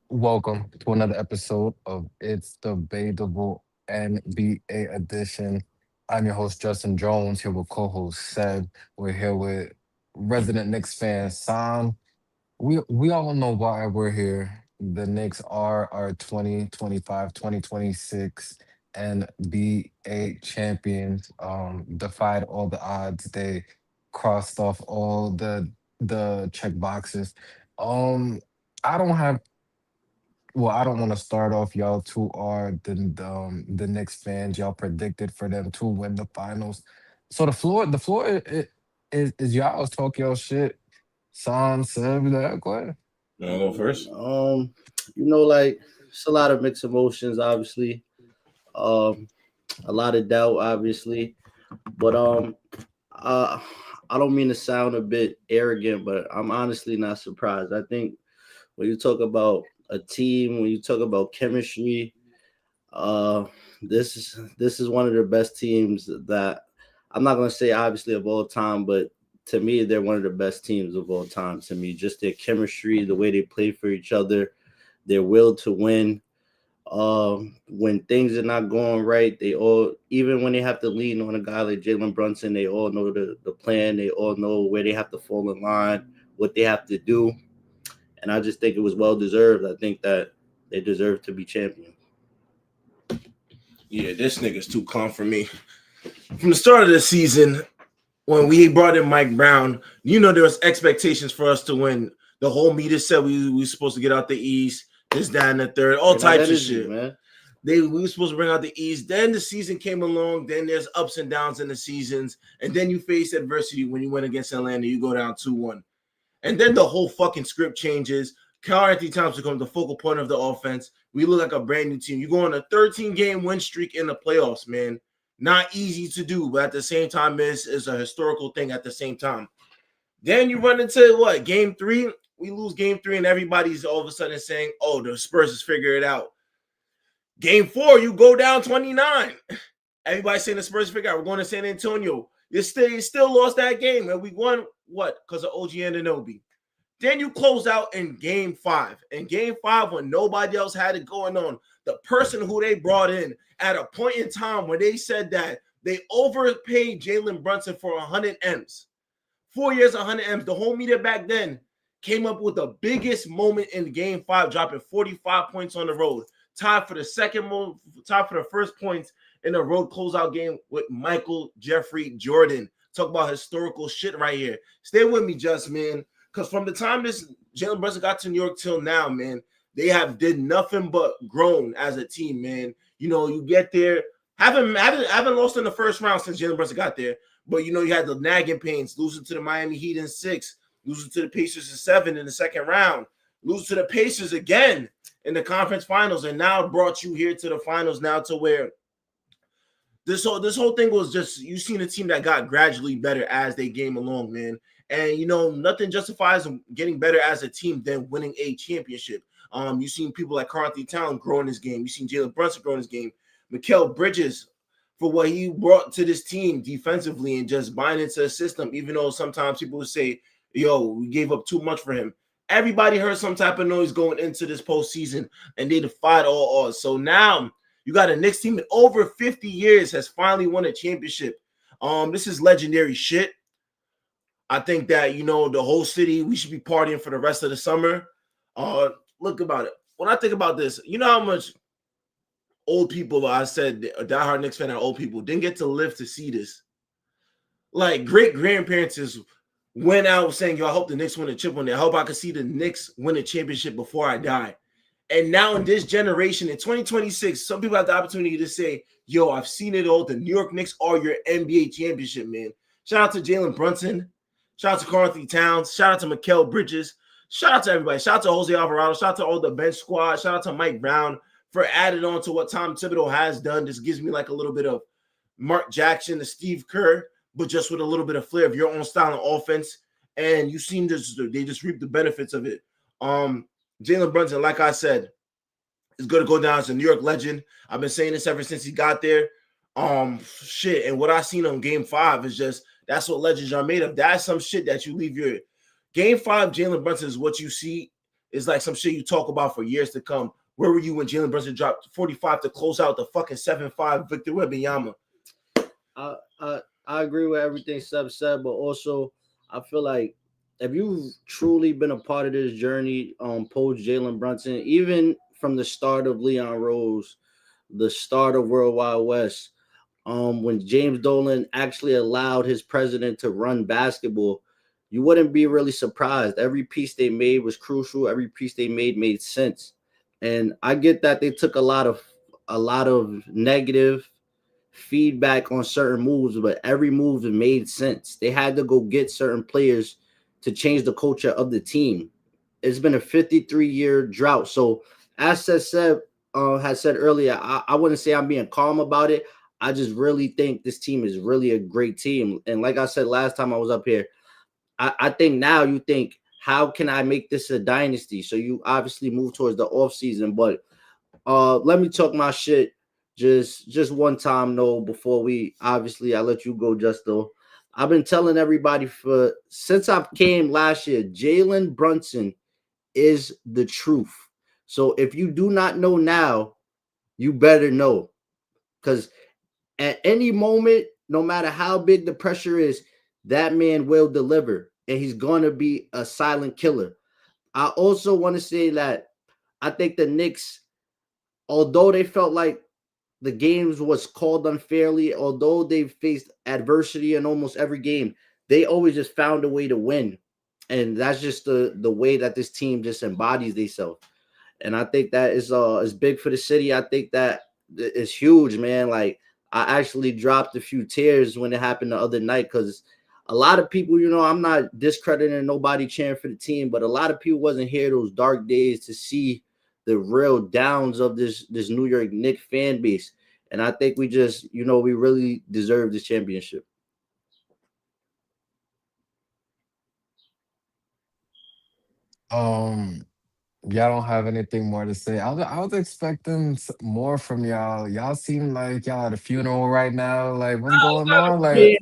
Welcome to another episode of It's Debatable NBA edition. I'm your host, Justin Jones, here with co-host Seb. We're here with resident Knicks fan, San. We all know why we're here. The Knicks are our 2025-2026 NBA champions. Defied all the odds. They crossed off all the check boxes. Um, I don't have I don't want to start off. Y'all two are the Knicks fans. Y'all predicted for them to win the finals. So the floor is y'all's. Talk y'all shit. San, Seb, go ahead. You want to go first? Um, like it's a lot of mixed emotions, obviously. Um, a lot of doubt, obviously. But uh, I don't mean to sound a bit arrogant, but I'm honestly not surprised. I think when you talk about a team, when you talk about chemistry, uh, this is one of the best teams that I'm not gonna say obviously of all time, but to me, they're one of the best teams of all time. To me, just their chemistry, the way they play for each other, their will to win. When things are not going right, they all, even when they have to lean on a guy like Jalen Brunson, they all know the plan. They all know where they have to fall in line, what they have to do. And I just think it was well deserved. I think that they deserve to be champion. Yeah, this nigga's too calm for me. From the start of the season, when we brought in Mike Brown, there was expectations for us to win. The whole media said we were supposed to get out the East, this, that, and the third, all types of shit. Man. We were supposed to bring out the East. Then the season came along. Then there's ups and downs in the seasons. And then you face adversity when you went against Atlanta. You go down 2-1. And then the whole fucking script changes. Karl-Anthony Towns becomes the focal point of the offense. We look like a brand new team. You go on a 13-game win streak in the playoffs, man. Not easy to do, but at the same time, is a historical thing at the same time. Then you run into what? Game 3? We lose game 3, and everybody's all of a sudden saying, oh, the Spurs has figured it out. Game 4, you go down 29. Everybody's saying the Spurs figured out. We're going to San Antonio. You still lost that game, and we won what? Because of OG Anunoby. Then you close out in game 5. In game 5, when nobody else had it going on, the person who they brought in at a point in time when they said that they overpaid Jalen Brunson for 100 M's. 4 years, 100 M's. The whole media back then came up with the biggest moment in game 5, dropping 45 points on the road. Tied for the first points in a road closeout game with Michael Jeffrey Jordan. Talk about historical shit right here. Stay with me, Just, man. Because from the time this Jalen Brunson got to New York till now, man, they have did nothing but grown as a team, man. You get there, haven't lost in the first round since Jalen Brunson got there. But, you had the nagging pains, losing to the Miami Heat in 6, losing to the Pacers in 7 in the second round, losing to the Pacers again in the conference finals, and now brought you here to the finals now to where this whole thing was just, you seen a team that got gradually better as they game along, man. And, nothing justifies them getting better as a team than winning a championship. You've seen people like Karl-Anthony Towns grow in this game. You've seen Jalen Brunson grow in this game. Mikal Bridges, for what he brought to this team defensively and just buying into the system, even though sometimes people would say, yo, we gave up too much for him. Everybody heard some type of noise going into this postseason, and they defied all odds. So now you got a Knicks team in over 50 years has finally won a championship. This is legendary shit. I think that, the whole city, we should be partying for the rest of the summer. Look about it. When I think about this, you know how much old people, I said, a diehard Knicks fan and old people didn't get to live to see this. Like, great-grandparents went out saying, yo, I hope the Knicks win a chip one day. I hope I can see the Knicks win a championship before I die. And now in this generation, in 2026, some people have the opportunity to say, yo, I've seen it all. The New York Knicks are your NBA championship, man. Shout out to Jalen Brunson. Shout out to Karl-Anthony Towns. Shout out to Mikal Bridges. Shout out to everybody. Shout out to Jose Alvarado. Shout out to all the bench squad. Shout out to Mike Brown for adding on to what Tom Thibodeau has done. This gives me like a little bit of Mark Jackson to Steve Kerr, but just with a little bit of flair of your own style of offense. And you seen this, they just reap the benefits of it. Jalen Brunson, like I said, is going to go down as a New York legend. I've been saying this ever since he got there. Shit. And what I seen on game 5 is just, that's what legends are made of. That's some shit that you leave your game 5. Jalen Brunson is what you see is like some shit you talk about for years to come. Where were you when Jalen Brunson dropped 45 to close out the fucking 7-5 Victor Wembanyama? I agree with everything Seb said, but also I feel like if you've truly been a part of this journey, post Jalen Brunson, even from the start of Leon Rose, the start of World Wide West, when James Dolan actually allowed his president to run basketball, you wouldn't be really surprised. Every piece they made was crucial. Every piece they made sense. And I get that they took a lot of negative feedback on certain moves, but every move made sense. They had to go get certain players to change the culture of the team. It's been a 53-year drought. So as said, has said earlier, I wouldn't say I'm being calm about it. I just really think this team is really a great team. And like I said last time I was up here, I think now you think, how can I make this a dynasty? So you obviously move towards the off season. But let me talk my shit just one time though before I let you go, Justo. I've been telling everybody since I came last year, Jalen Brunson is the truth. So if you do not know now, you better know. Because at any moment, no matter how big the pressure is, that man will deliver. And he's going to be a silent killer. I also want to say that I think the Knicks, although they felt like the games was called unfairly, although they faced adversity in almost every game, they always just found a way to win. And that's just the way that this team just embodies themselves. And I think that is big for the city. I think that is huge, man. Like I actually dropped a few tears when it happened the other night because a lot of people, I'm not discrediting nobody cheering for the team, but a lot of people wasn't here those dark days to see the real downs of this New York Knicks fan base. And I think we just, we really deserve this championship. Y'all don't have anything more to say. I was expecting more from y'all. Y'all seem like y'all at a funeral right now. Like, what's going on? Like,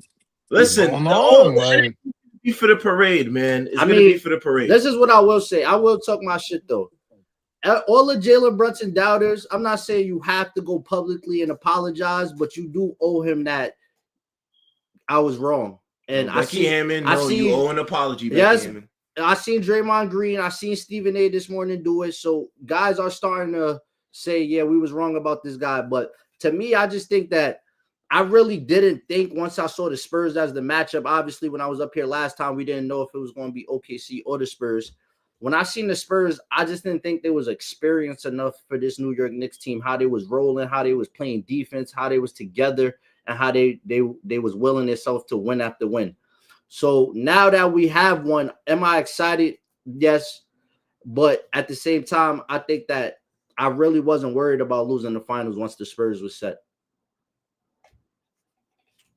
what's Listen, going the on? Like, be for the parade, man. It's I gonna be mean, for the parade. this is what I will say. I will talk my shit though. All the Jalen Brunson doubters, I'm not saying you have to go publicly and apologize, but you do owe him that I was wrong. And No, Becky Hammond, you owe an apology, Becky Hammond. I seen Draymond Green, I seen Stephen A this morning do it. So guys are starting to say, yeah, we was wrong about this guy. But to me, I just think that I really didn't think once I saw the Spurs as the matchup. Obviously, when I was up here last time, we didn't know if it was going to be OKC or the Spurs. When I seen the Spurs, I just didn't think there was experience enough for this New York Knicks team, how they was rolling, how they was playing defense, how they was together, and how they was willing themselves to win after win. So now that we have one, am I excited? Yes. But at the same time, I think that I really wasn't worried about losing the finals once the Spurs was set.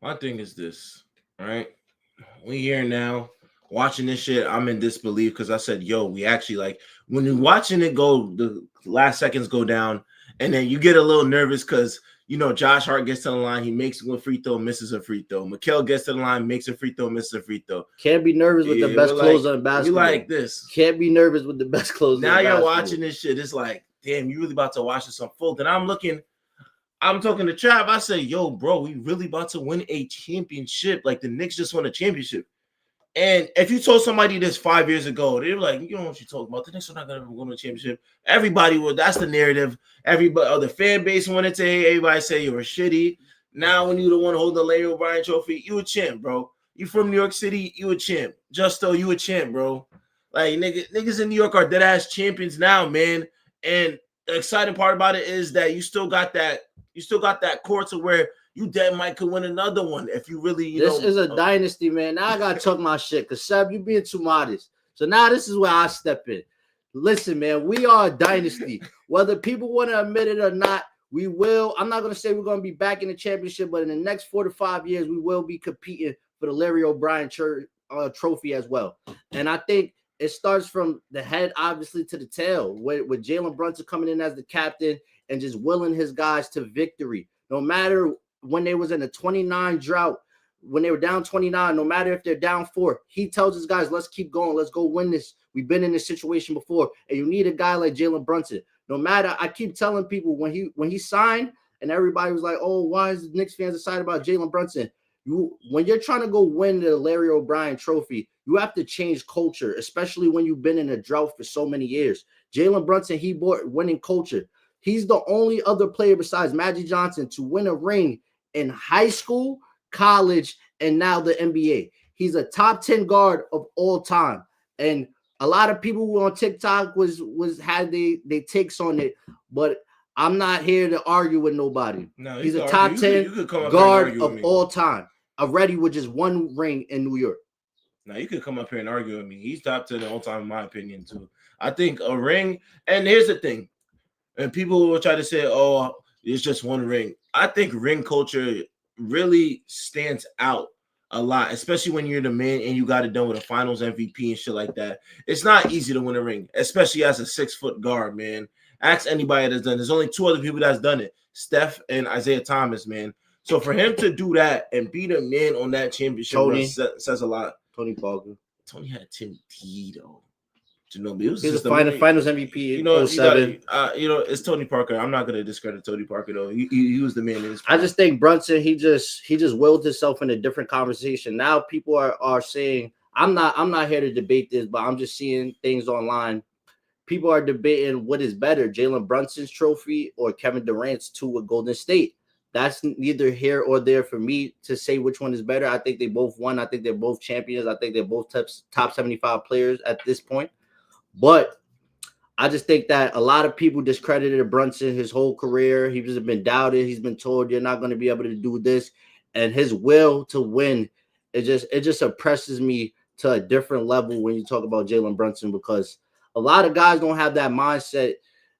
My thing is this, right? We here now watching this shit. I'm in disbelief because I said, yo, we actually like when you're watching it go, the last seconds go down, and then you get a little nervous because Josh Hart gets to the line, he makes one free throw, misses a free throw. Mikal gets to the line, makes a free throw, misses a free throw. Can't be nervous with the best closer in basketball. We like this. Can't be nervous with the best closer. Now you're watching this shit. It's like, damn, you really about to watch this unfold. And I'm talking to Trav. I say, yo, bro, we really about to win a championship. Like the Knicks just won a championship. And if you told somebody this 5 years ago, they were like, you don't know what you're talking about. The Knicks are not going to win a championship. Everybody would. That's the narrative. Everybody, the fan base wanted to hear everybody say you were shitty. Now, when you the one holding the Larry O'Brien trophy, you a champ, bro. You from New York City, you a champ. Justo, you a champ, bro. Like niggas in New York are dead ass champions now, man. And the exciting part about it is that you still got that core to where you dead might could win another one if you really, This is a dynasty, man. Now I gotta talk my shit because Seb, you being too modest. So now this is where I step in. Listen, man, we are a dynasty. Whether people want to admit it or not, we will. I'm not gonna say we're gonna be back in the championship, but in the next 4 to 5 years, we will be competing for the Larry O'Brien trophy as well. And I think it starts from the head, obviously, to the tail, with Jalen Brunson coming in as the captain and just willing his guys to victory. No matter when they was in a 29 drought, when they were down 29, no matter if they're down 4, he tells his guys, let's keep going. Let's go win this. We've been in this situation before. And you need a guy like Jalen Brunson. No matter, I keep telling people when he signed and everybody was like, oh, why is the Knicks fans excited about Jalen Brunson? When you're trying to go win the Larry O'Brien trophy, you have to change culture, especially when you've been in a drought for so many years. Jalen Brunson, he brought winning culture. He's the only other player besides Magic Johnson to win a ring in high school, college, and now the NBA. He's a top 10 guard of all time. And a lot of people who on TikTok had they takes on it, but I'm not here to argue with nobody. No, he's a top 10 guard of all time, already with just one ring in New York. Now you could come up here and argue with me. He's top 10 all time, in my opinion, too. I think a ring, and here's the thing, and people will try to say, oh, it's just one ring. I think ring culture really stands out a lot, especially when you're the man and you got it done with a finals MVP and shit like that. It's not easy to win a ring, especially as a 6-foot guard, man. Ask anybody that's done it. There's only 2 other people that's done it, Steph and Isaiah Thomas, man. So for him to do that and be the man on that championship says a lot. Tony Parker. Tony had Tim Tebow. You know, it was he's the finals MVP. You know, 07. It's Tony Parker. I'm not gonna discredit Tony Parker though. He was the man in his prime. I just think Brunson, he just willed himself in a different conversation. Now people are saying, I'm not here to debate this, but I'm just seeing things online. People are debating what is better, Jalen Brunson's trophy or Kevin Durant's 2 with Golden State. That's neither here or there for me to say which one is better. I think they both won. I think they're both champions. I think they're both top 75 players at this point. But I just think that a lot of people discredited Brunson his whole career. He's just been doubted. He's been told you're not going to be able to do this. And his will to win, it just oppresses me to a different level when you talk about Jalen Brunson, because a lot of guys don't have that mindset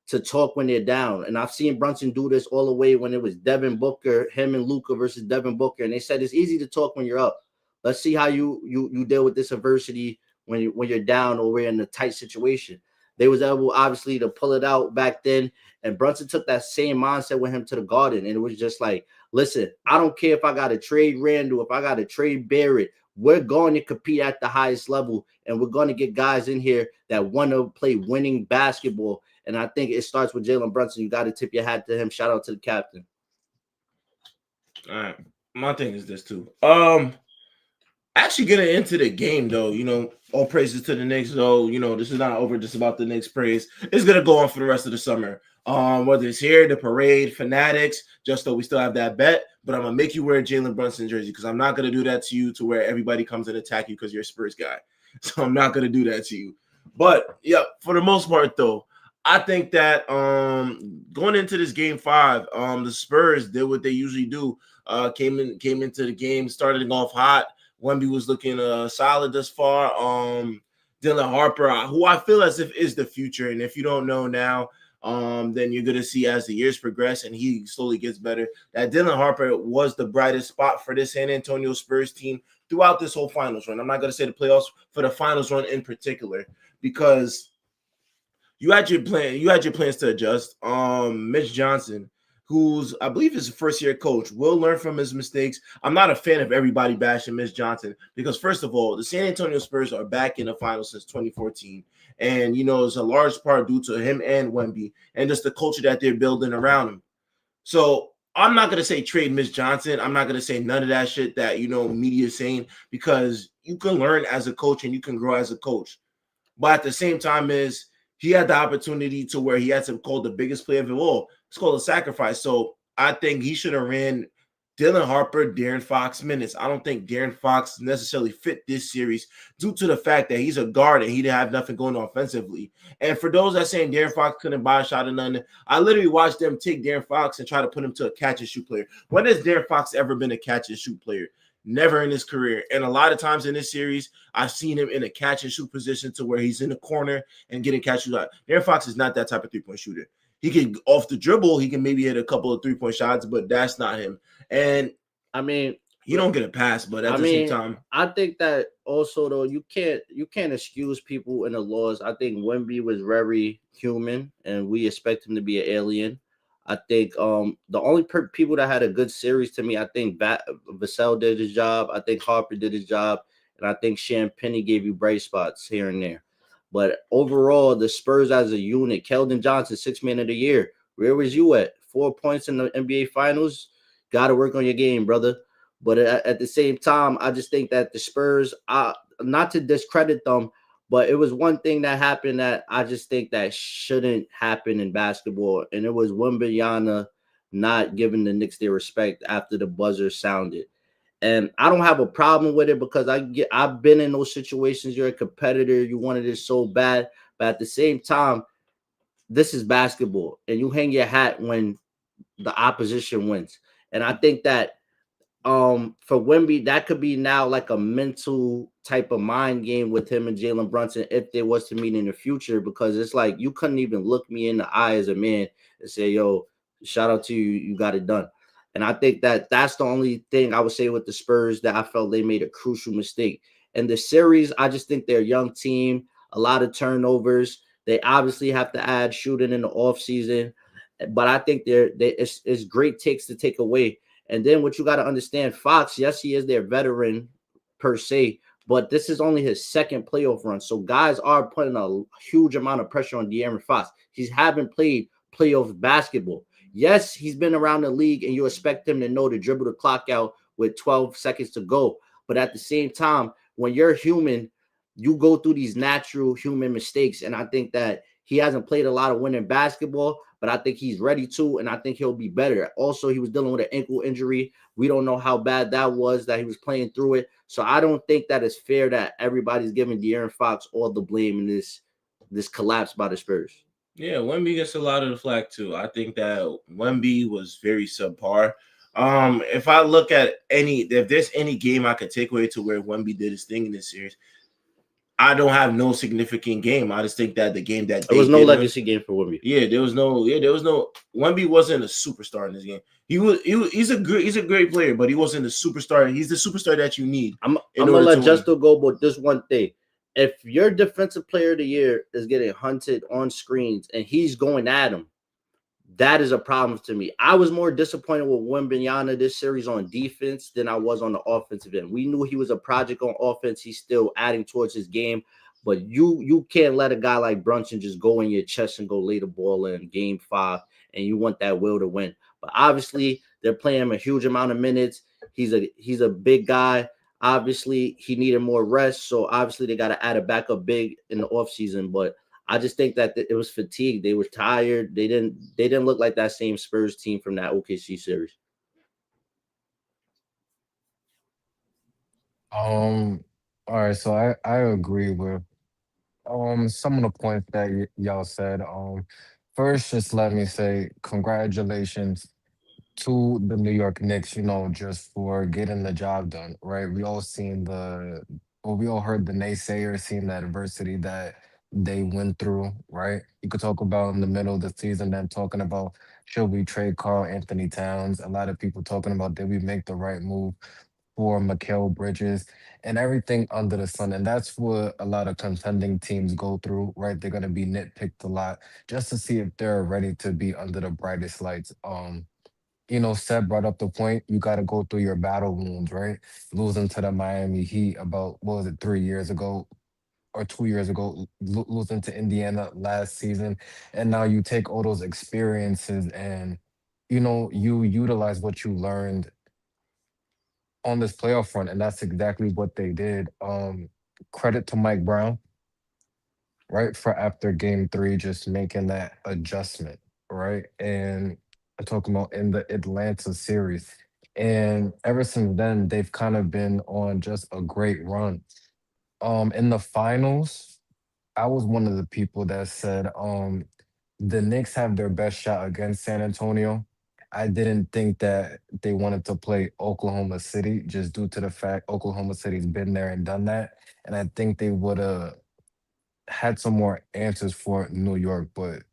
to talk when they're down. And I've seen Brunson do this all the way when it was Devin Booker, him and Luka versus Devin Booker. And they said it's easy to talk when you're up. Let's see how you deal with this adversity when you're down or we're in a tight situation. They was able, obviously, to pull it out back then. And Brunson took that same mindset with him to the Garden. And it was just like, listen, I don't care if I got to trade Randall, if I got to trade Barrett. We're going to compete at the highest level. And we're going to get guys in here that want to play winning basketball. And I think it starts with Jalen Brunson. You got to tip your hat to him. Shout out to the captain. All right. My thing is this, too. Actually getting into the game, though, all praises to the Knicks, though. This is not over just about the Knicks praise. It's going to go on for the rest of the summer. Whether it's here, the parade, fanatics, just though we still have that bet. But I'm going to make you wear a Jalen Brunson jersey because I'm not going to do that to you to where everybody comes and attack you because you're a Spurs guy. So I'm not going to do that to you. But, yeah, for the most part, though, I think that going into this game 5, the Spurs did what they usually do. Came into the game, starting off hot. Wemby was looking solid thus far. Dylan Harper, who I feel as if is the future. And if you don't know now, then you're going to see as the years progress and he slowly gets better, that Dylan Harper was the brightest spot for this San Antonio Spurs team throughout this whole finals run. I'm not going to say the playoffs, for the finals run in particular, because you had your plans to adjust. Mitch Johnson, who's, I believe, is a first-year coach, will learn from his mistakes. I'm not a fan of everybody bashing Mitch Johnson because, first of all, the San Antonio Spurs are back in the finals since 2014. And, it's a large part due to him and Wemby and just the culture that they're building around him. So I'm not going to say trade Mitch Johnson. I'm not going to say none of that shit that, media is saying, because you can learn as a coach and you can grow as a coach. But at the same time he had the opportunity to where he had to call the biggest play of it all. It's called a sacrifice. So I think he should have ran Dylan Harper, De'Aaron Fox minutes. I don't think De'Aaron Fox necessarily fit this series due to the fact that he's a guard and he didn't have nothing going on offensively. And for those that saying De'Aaron Fox couldn't buy a shot or nothing, I literally watched them take De'Aaron Fox and try to put him to a catch-and-shoot player. When has De'Aaron Fox ever been a catch-and-shoot player? Never in his career. And a lot of times in this series, I've seen him in a catch-and-shoot position to where he's in the corner and getting catch-and-shoot. De'Aaron Fox is not that type of three-point shooter. He can, off the dribble, he can maybe hit a couple of three-point shots, but that's not him. And I mean, you don't get a pass, but at the same time, I think that also though you can't excuse people in the laws. I think Wemby was very human, and we expect him to be an alien. I think the only people that had a good series to me, I think Vassell did his job. I think Harper did his job, and I think Penny gave you bright spots here and there. But overall, the Spurs as a unit, Keldon Johnson, 6 man of the year. Where was you at? 4 points in the NBA Finals. Got to work on your game, brother. But at the same time, I just think that the Spurs, not to discredit them, but it was one thing that happened that I just think that shouldn't happen in basketball, and it was Wembanyama not giving the Knicks their respect after the buzzer sounded. And I don't have a problem with it because I've been in those situations. You're a competitor, you wanted it so bad, but at the same time, this is basketball, and you hang your hat when the opposition wins. And I think that for Wemby, that could be now like a mental type of mind game with him and Jalen Brunson if they was to meet in the future, because it's like you couldn't even look me in the eye as a man and say, yo, shout out to you, you got it done. And I think that that's the only thing I would say with the Spurs that I felt they made a crucial mistake. And the series, I just think they're a young team, a lot of turnovers. They obviously have to add shooting in the offseason, but I think it's great takes to take away. And then what you got to understand, Fox, yes, he is their veteran per se, but this is only his second playoff run. So guys are putting a huge amount of pressure on De'Aaron Fox. He haven't played playoff basketball. Yes, he's been around the league, and you expect him to know to dribble the clock out with 12 seconds to go. But at the same time, when you're human, you go through these natural human mistakes. And I think that he hasn't played a lot of winning basketball, but I think he's ready to, and I think he'll be better. Also, he was dealing with an ankle injury. We don't know how bad that was, that he was playing through it. So I don't think that it's fair that everybody's giving De'Aaron Fox all the blame in this collapse by the Spurs. Yeah, Wemby gets a lot of the flack too. I think that Wemby was very subpar. If I look at if there's any game I could take away to where Wemby did his thing in this series, I don't have no significant game. I just think that the game that there was no legacy game for Wemby. Yeah, there was no. Wemby wasn't a superstar in this game. He's a great player, but he wasn't a superstar. He's the superstar that you need. I'm gonna let Justo go, but this one thing: if your defensive player of the year is getting hunted on screens and he's going at him, that is a problem to me. I was more disappointed with Wembanyama this series on defense than I was on the offensive end. We knew he was a project on offense. He's still adding towards his game, but you can't let a guy like Brunson just go in your chest and go lay the ball in game 5, and you want that will to win. But obviously, they're playing him a huge amount of minutes. He's a big guy. Obviously, he needed more rest, so obviously they got to add a backup big in the offseason. But I just think that it was fatigue. They were tired. They didn't look like that same Spurs team from that OKC series. All right, so I agree with some of the points that y'all said. First, just let me say congratulations to the New York Knicks, just for getting the job done, right? We all heard the naysayers, seen the adversity that they went through, right? You could talk about in the middle of the season, then talking about should we trade Carl Anthony Towns? A lot of people talking about did we make the right move for Mikal Bridges and everything under the sun. And that's what a lot of contending teams go through, right? They're gonna be nitpicked a lot just to see if they're ready to be under the brightest lights. Seb brought up the point, you got to go through your battle wounds, right? Losing to the Miami Heat about, what was it, 3 years ago or 2 years ago, losing to Indiana last season. And now you take all those experiences and, you utilize what you learned on this playoff front. And that's exactly what they did. Credit to Mike Brown, right? For after game 3, just making that adjustment, right? And I'm talking about in the Atlanta series. And ever since then, they've kind of been on just a great run. In the finals, I was one of the people that said the Knicks have their best shot against San Antonio. I didn't think that they wanted to play Oklahoma City just due to the fact Oklahoma City's been there and done that. And I think they would have had some more answers for New York, but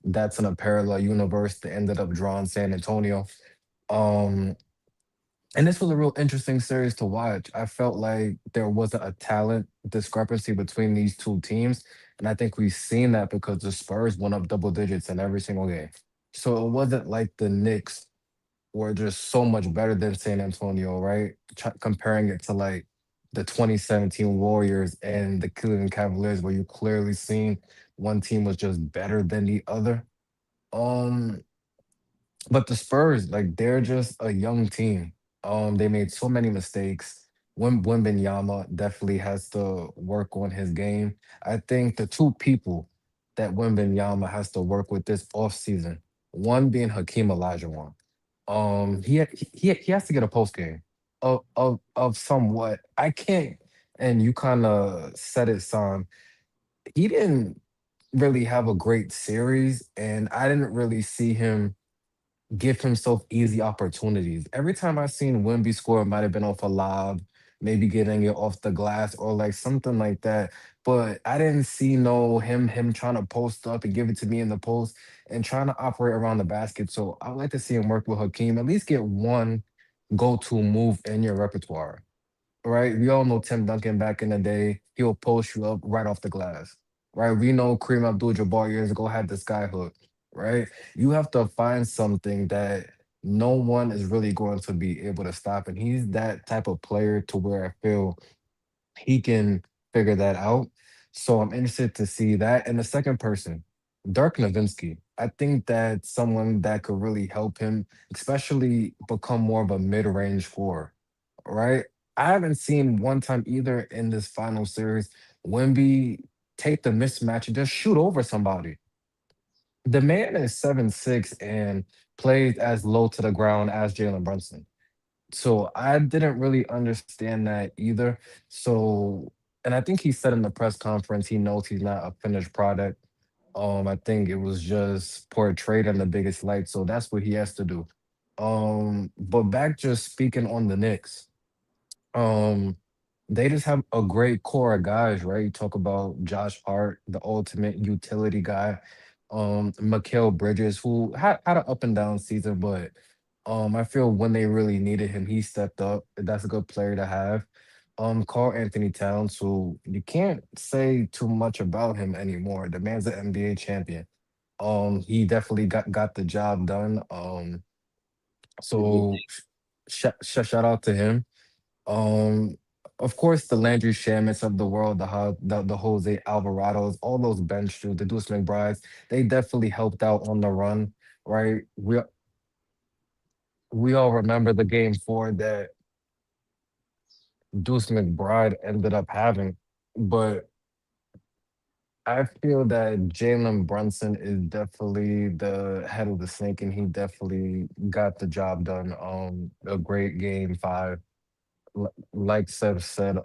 that's in a parallel universe. They ended up drawing San Antonio. Um, and this was a real interesting series to watch. I felt like there wasn't a talent discrepancy between these two teams. And I think we've seen that because the Spurs went up double digits in every single game. So it wasn't like the Knicks were just so much better than San Antonio, right? Comparing it to like the 2017 Warriors and the Cleveland Cavaliers, where you clearly seen one team was just better than the other. Um, but the Spurs, like they're just a young team. They made so many mistakes. Wembenyama definitely has to work on his game. I think the two people that Wembenyama has to work with this offseason, one being Hakeem Olajuwon. He has to get a post game of somewhat. I can't, and you kind of said it, son. He didn't really have a great series, and I didn't really see him give himself easy opportunities. Every time I've seen Wimby score, it might have been off a lob, maybe getting it off the glass or like something like that. But I didn't see no him trying to post up and give it to me in the post and trying to operate around the basket. So I would like to see him work with Hakeem. At least get one go-to move in your repertoire, right? We all know Tim Duncan back in the day. He'll post you up right off the glass, right? We know Kareem Abdul-Jabbar years ago had the sky hook, right? You have to find something that no one is really going to be able to stop, and he's that type of player to where I feel he can figure that out. So I'm interested to see that. And the second person, Dirk Nowitzki. I think that's someone that could really help him, especially become more of a mid-range scorer, right? I haven't seen one time either in this final series Wemby take the mismatch and just shoot over somebody. The man is 7'6" and plays as low to the ground as Jalen Brunson. So I didn't really understand that either. So, and I think he said in the press conference he knows he's not a finished product. I think it was just portrayed in the biggest light. So that's what he has to do. But back just speaking on the Knicks. Um, they just have a great core of guys, right? You talk about Josh Hart, the ultimate utility guy. Mikal Bridges, who had an up and down season, but I feel when they really needed him, he stepped up. That's a good player to have. Carl Anthony Towns, who you can't say too much about him anymore. The man's an NBA champion. He definitely got the job done. So shout out to him. Um, of course, the Landry Shamits of the world, the Jose Alvarados, all those bench dudes, the Deuce McBrides, they definitely helped out on the run, right? We all remember the game four that Deuce McBride ended up having, but I feel that Jalen Brunson is definitely the head of the snake, and he definitely got the job done. A great game five, like Seb said,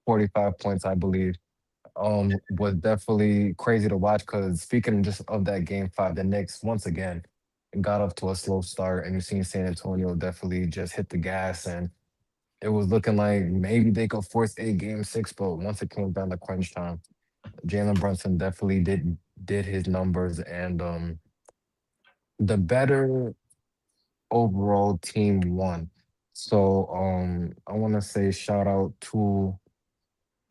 45 points, I believe. Was definitely crazy to watch because speaking just of that game five, the Knicks once again got off to a slow start, and you seen San Antonio definitely just hit the gas, and it was looking like maybe they could force a game six, but once it came down to crunch time, Jalen Brunson definitely did his numbers, and the better overall team won. So I want to say shout out to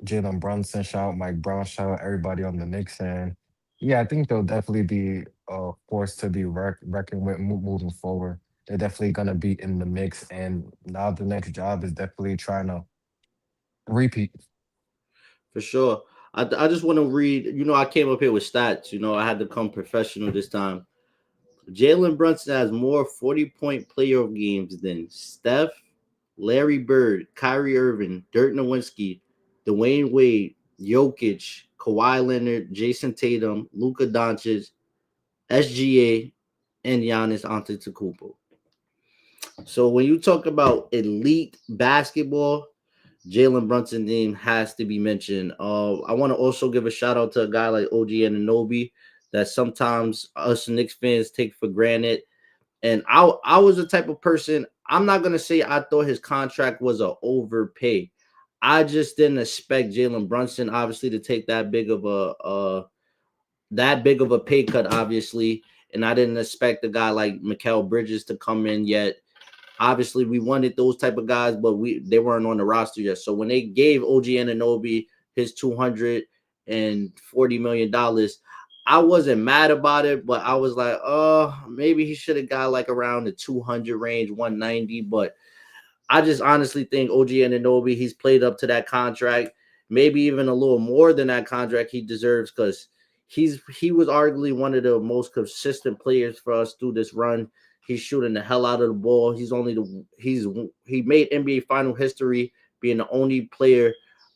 Jalen Brunson, shout out Mike Brown, shout out everybody on the Knicks. And yeah, I think they'll definitely be a force to be reckoned with moving forward. They're definitely going to be in the mix. And now the next job is definitely trying to repeat. For sure. I just want to read. I came up here with stats. I had to come professional this time. Jalen Brunson has more 40-point playoff games than Steph, Larry Bird, Kyrie Irving, Dirk Nowitzki, Dwayne Wade, Jokic, Kawhi Leonard, Jason Tatum, Luka Doncic, SGA, and Giannis Antetokounmpo. So when you talk about elite basketball, Jalen Brunson name has to be mentioned. I want to also give a shout out to a guy like OG Anunoby that sometimes us Knicks fans take for granted. And I was the type of person, I'm not gonna say I thought his contract was a overpay. I just didn't expect Jalen Brunson obviously to take that big of a pay cut, obviously. And I didn't expect a guy like Mikal Bridges to come in yet. Obviously, we wanted those type of guys, but they weren't on the roster yet. So when they gave OG Anunoby his $240 million, I wasn't mad about it, but I was like, maybe he should have got like around the 200 range, 190. But I just honestly think OG Anunoby, he's played up to that contract, maybe even a little more than that contract he deserves, because he was arguably one of the most consistent players for us through this run. He's shooting the hell out of the ball. He made NBA final history being the only player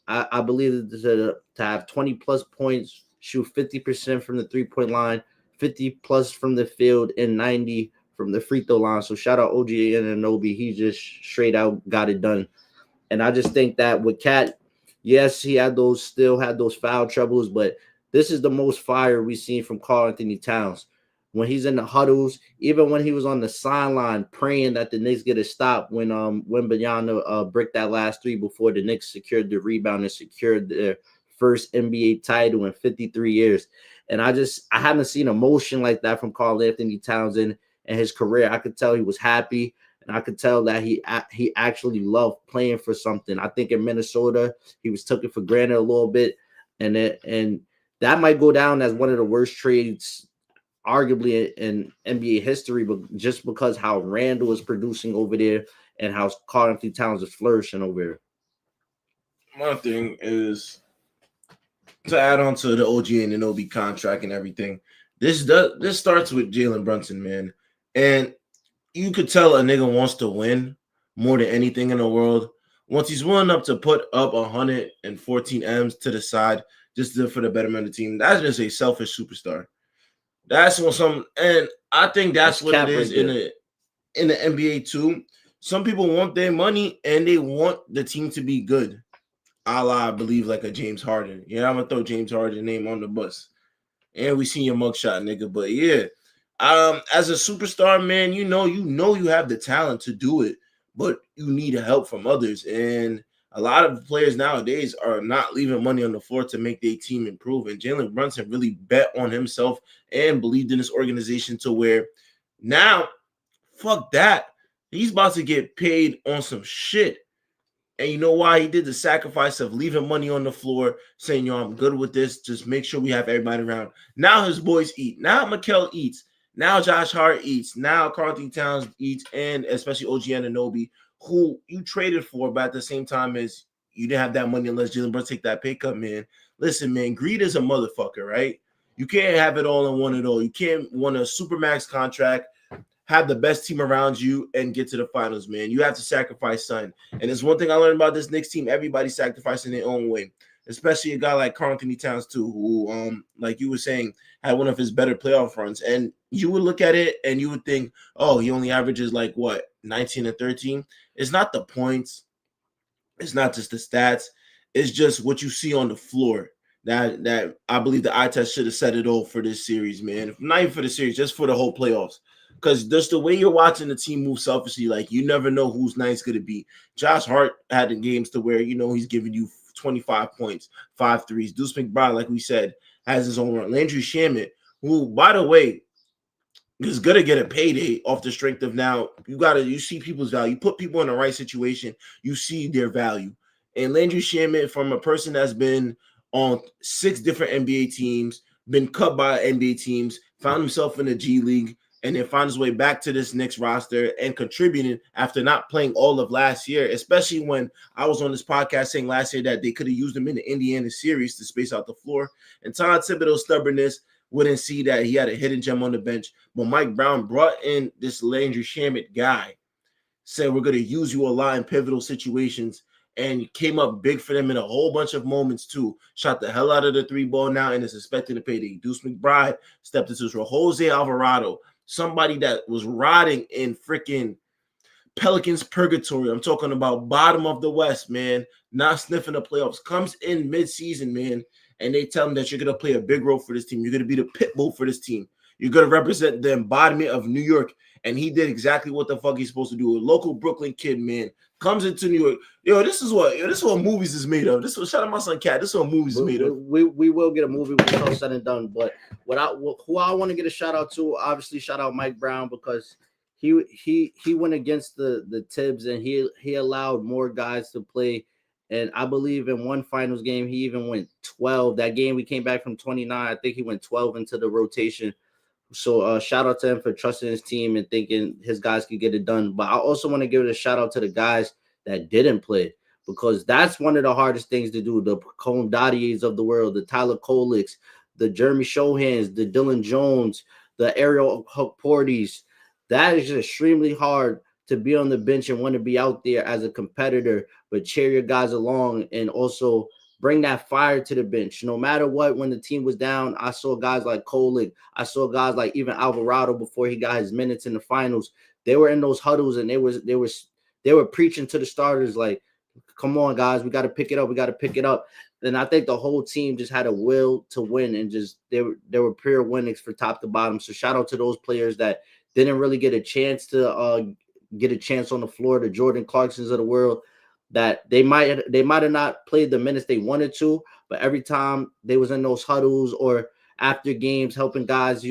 I believe to have 20 plus points, shoot 50% from the 3-point line, 50 plus from the field, and 90 from the free throw line. So shout out OG Anunoby. He just straight out got it done. And I just think that with Cat, yes, he still had those foul troubles, but this is the most fire we've seen from Karl Anthony Towns. When he's in the huddles, even when he was on the sideline praying that the Knicks get a stop when Wembanyama bricked that last three before the Knicks secured the rebound and secured their first NBA title in 53 years. And I haven't seen emotion like that from Karl Anthony Towns in his career. I could tell he was happy, and I could tell that he actually loved playing for something. I think in Minnesota, he was taken for granted a little bit, and that might go down as one of the worst trades arguably in NBA history, but just because how Randall is producing over there and how Karl Anthony Towns is flourishing over there. My thing is to add on to the OG Anunoby contract and everything. This starts with Jalen Brunson, man, and you could tell a nigga wants to win more than anything in the world. Once he's willing up to put up 114 M's to the side just for the betterment of the team, that's just a selfish superstar. That's what and I think that's what it is in the NBA too. Some people want their money and they want the team to be good. I believe like a James Harden. Yeah, I'm gonna throw James Harden's name on the bus. And we seen your mugshot, nigga. But yeah, as a superstar, man, you know you have the talent to do it, but you need help from others. And a lot of players nowadays are not leaving money on the floor to make their team improve. And Jalen Brunson really bet on himself and believed in this organization to where now, fuck that. He's about to get paid on some shit. And you know why? He did the sacrifice of leaving money on the floor, saying, yo, I'm good with this. Just make sure we have everybody around. Now his boys eat. Now Mikal eats. Now Josh Hart eats. Now Karl Anthony Towns eats. And especially OG Anunoby, who you traded for, but at the same time as you didn't have that money unless Jalen Brunson take that pay cut, man. Listen, man, greed is a motherfucker, right? You can't have it all and want it all. You can't want a supermax contract, have the best team around you, and get to the finals, man. You have to sacrifice, son. And it's one thing I learned about this Knicks team. Everybody's sacrificing their own way, especially a guy like Karl Anthony Towns, too, who, like you were saying, had one of his better playoff runs. And you would look at it and you would think, oh, he only averages like, what, 19 and 13? It's not the points. It's not just the stats. It's just what you see on the floor. That I believe the eye test should have set it all for this series, man. Not even for the series, just for the whole playoffs. Because just the way you're watching the team move selfishly, like you never know whose night's going to be. Josh Hart had the games to where, he's giving you 25 points, 5 threes. Deuce McBride, like we said, has his own run. Landry Shamet, who, by the way, is going to get a payday off the strength of now. You see people's value. You put people in the right situation, you see their value. And Landry Shamet, from a person that's been on 6 different NBA teams, been cut by NBA teams, found himself in the G League, and then found his way back to this Knicks roster and contributing after not playing all of last year, especially when I was on this podcast saying last year that they could have used him in the Indiana series to space out the floor. And Todd Thibodeau's stubbornness wouldn't see that he had a hidden gem on the bench. But Mike Brown brought in this Landry Shamet guy, said we're going to use you a lot in pivotal situations, and came up big for them in a whole bunch of moments too. Shot the hell out of the 3-ball now and is expecting to pay the Deuce McBride, stepped into his role. Jose Alvarado, somebody that was rotting in freaking Pelicans purgatory. I'm talking about bottom of the West, man, not sniffing the playoffs, comes in mid-season, man, and they tell him that you're going to play a big role for this team. You're going to be the pit bull for this team. You're going to represent the embodiment of New York. And he did exactly what the fuck he's supposed to do. A local Brooklyn kid, man, comes into New York. This is what movies is made of. Shout out my son Cat. This is what movies is made of. We will get a movie when it's all said and done. But who I want to get a shout out to, obviously shout out Mike Brown, because he went against the Tibbs and he allowed more guys to play And I believe in one finals game, he even went 12. That game we came back from 29. I think he went 12 into the rotation. So shout out to him for trusting his team and thinking his guys could get it done. But I also want to give it a shout out to the guys that didn't play, because that's one of the hardest things to do. The Cone Dottiers of the world, the Tyler Kolicks, the Jeremy Shohans, the Dylan Jones, the Ariel Porties. That is extremely hard to be on the bench and want to be out there as a competitor, but cheer your guys along and also bring that fire to the bench. No matter what, when the team was down, I saw guys like Kolick. I saw guys like even Alvarado before he got his minutes in the finals. They were in those huddles and they were preaching to the starters like, come on, guys, we got to pick it up. We got to pick it up. And I think the whole team just had a will to win, and just they were pure winnings for top to bottom. So shout out to those players that didn't really get a chance to get a chance on the floor, the Jordan Clarksons of the world, that they might have not played the minutes they wanted to, but every time they was in those huddles or after games helping guys,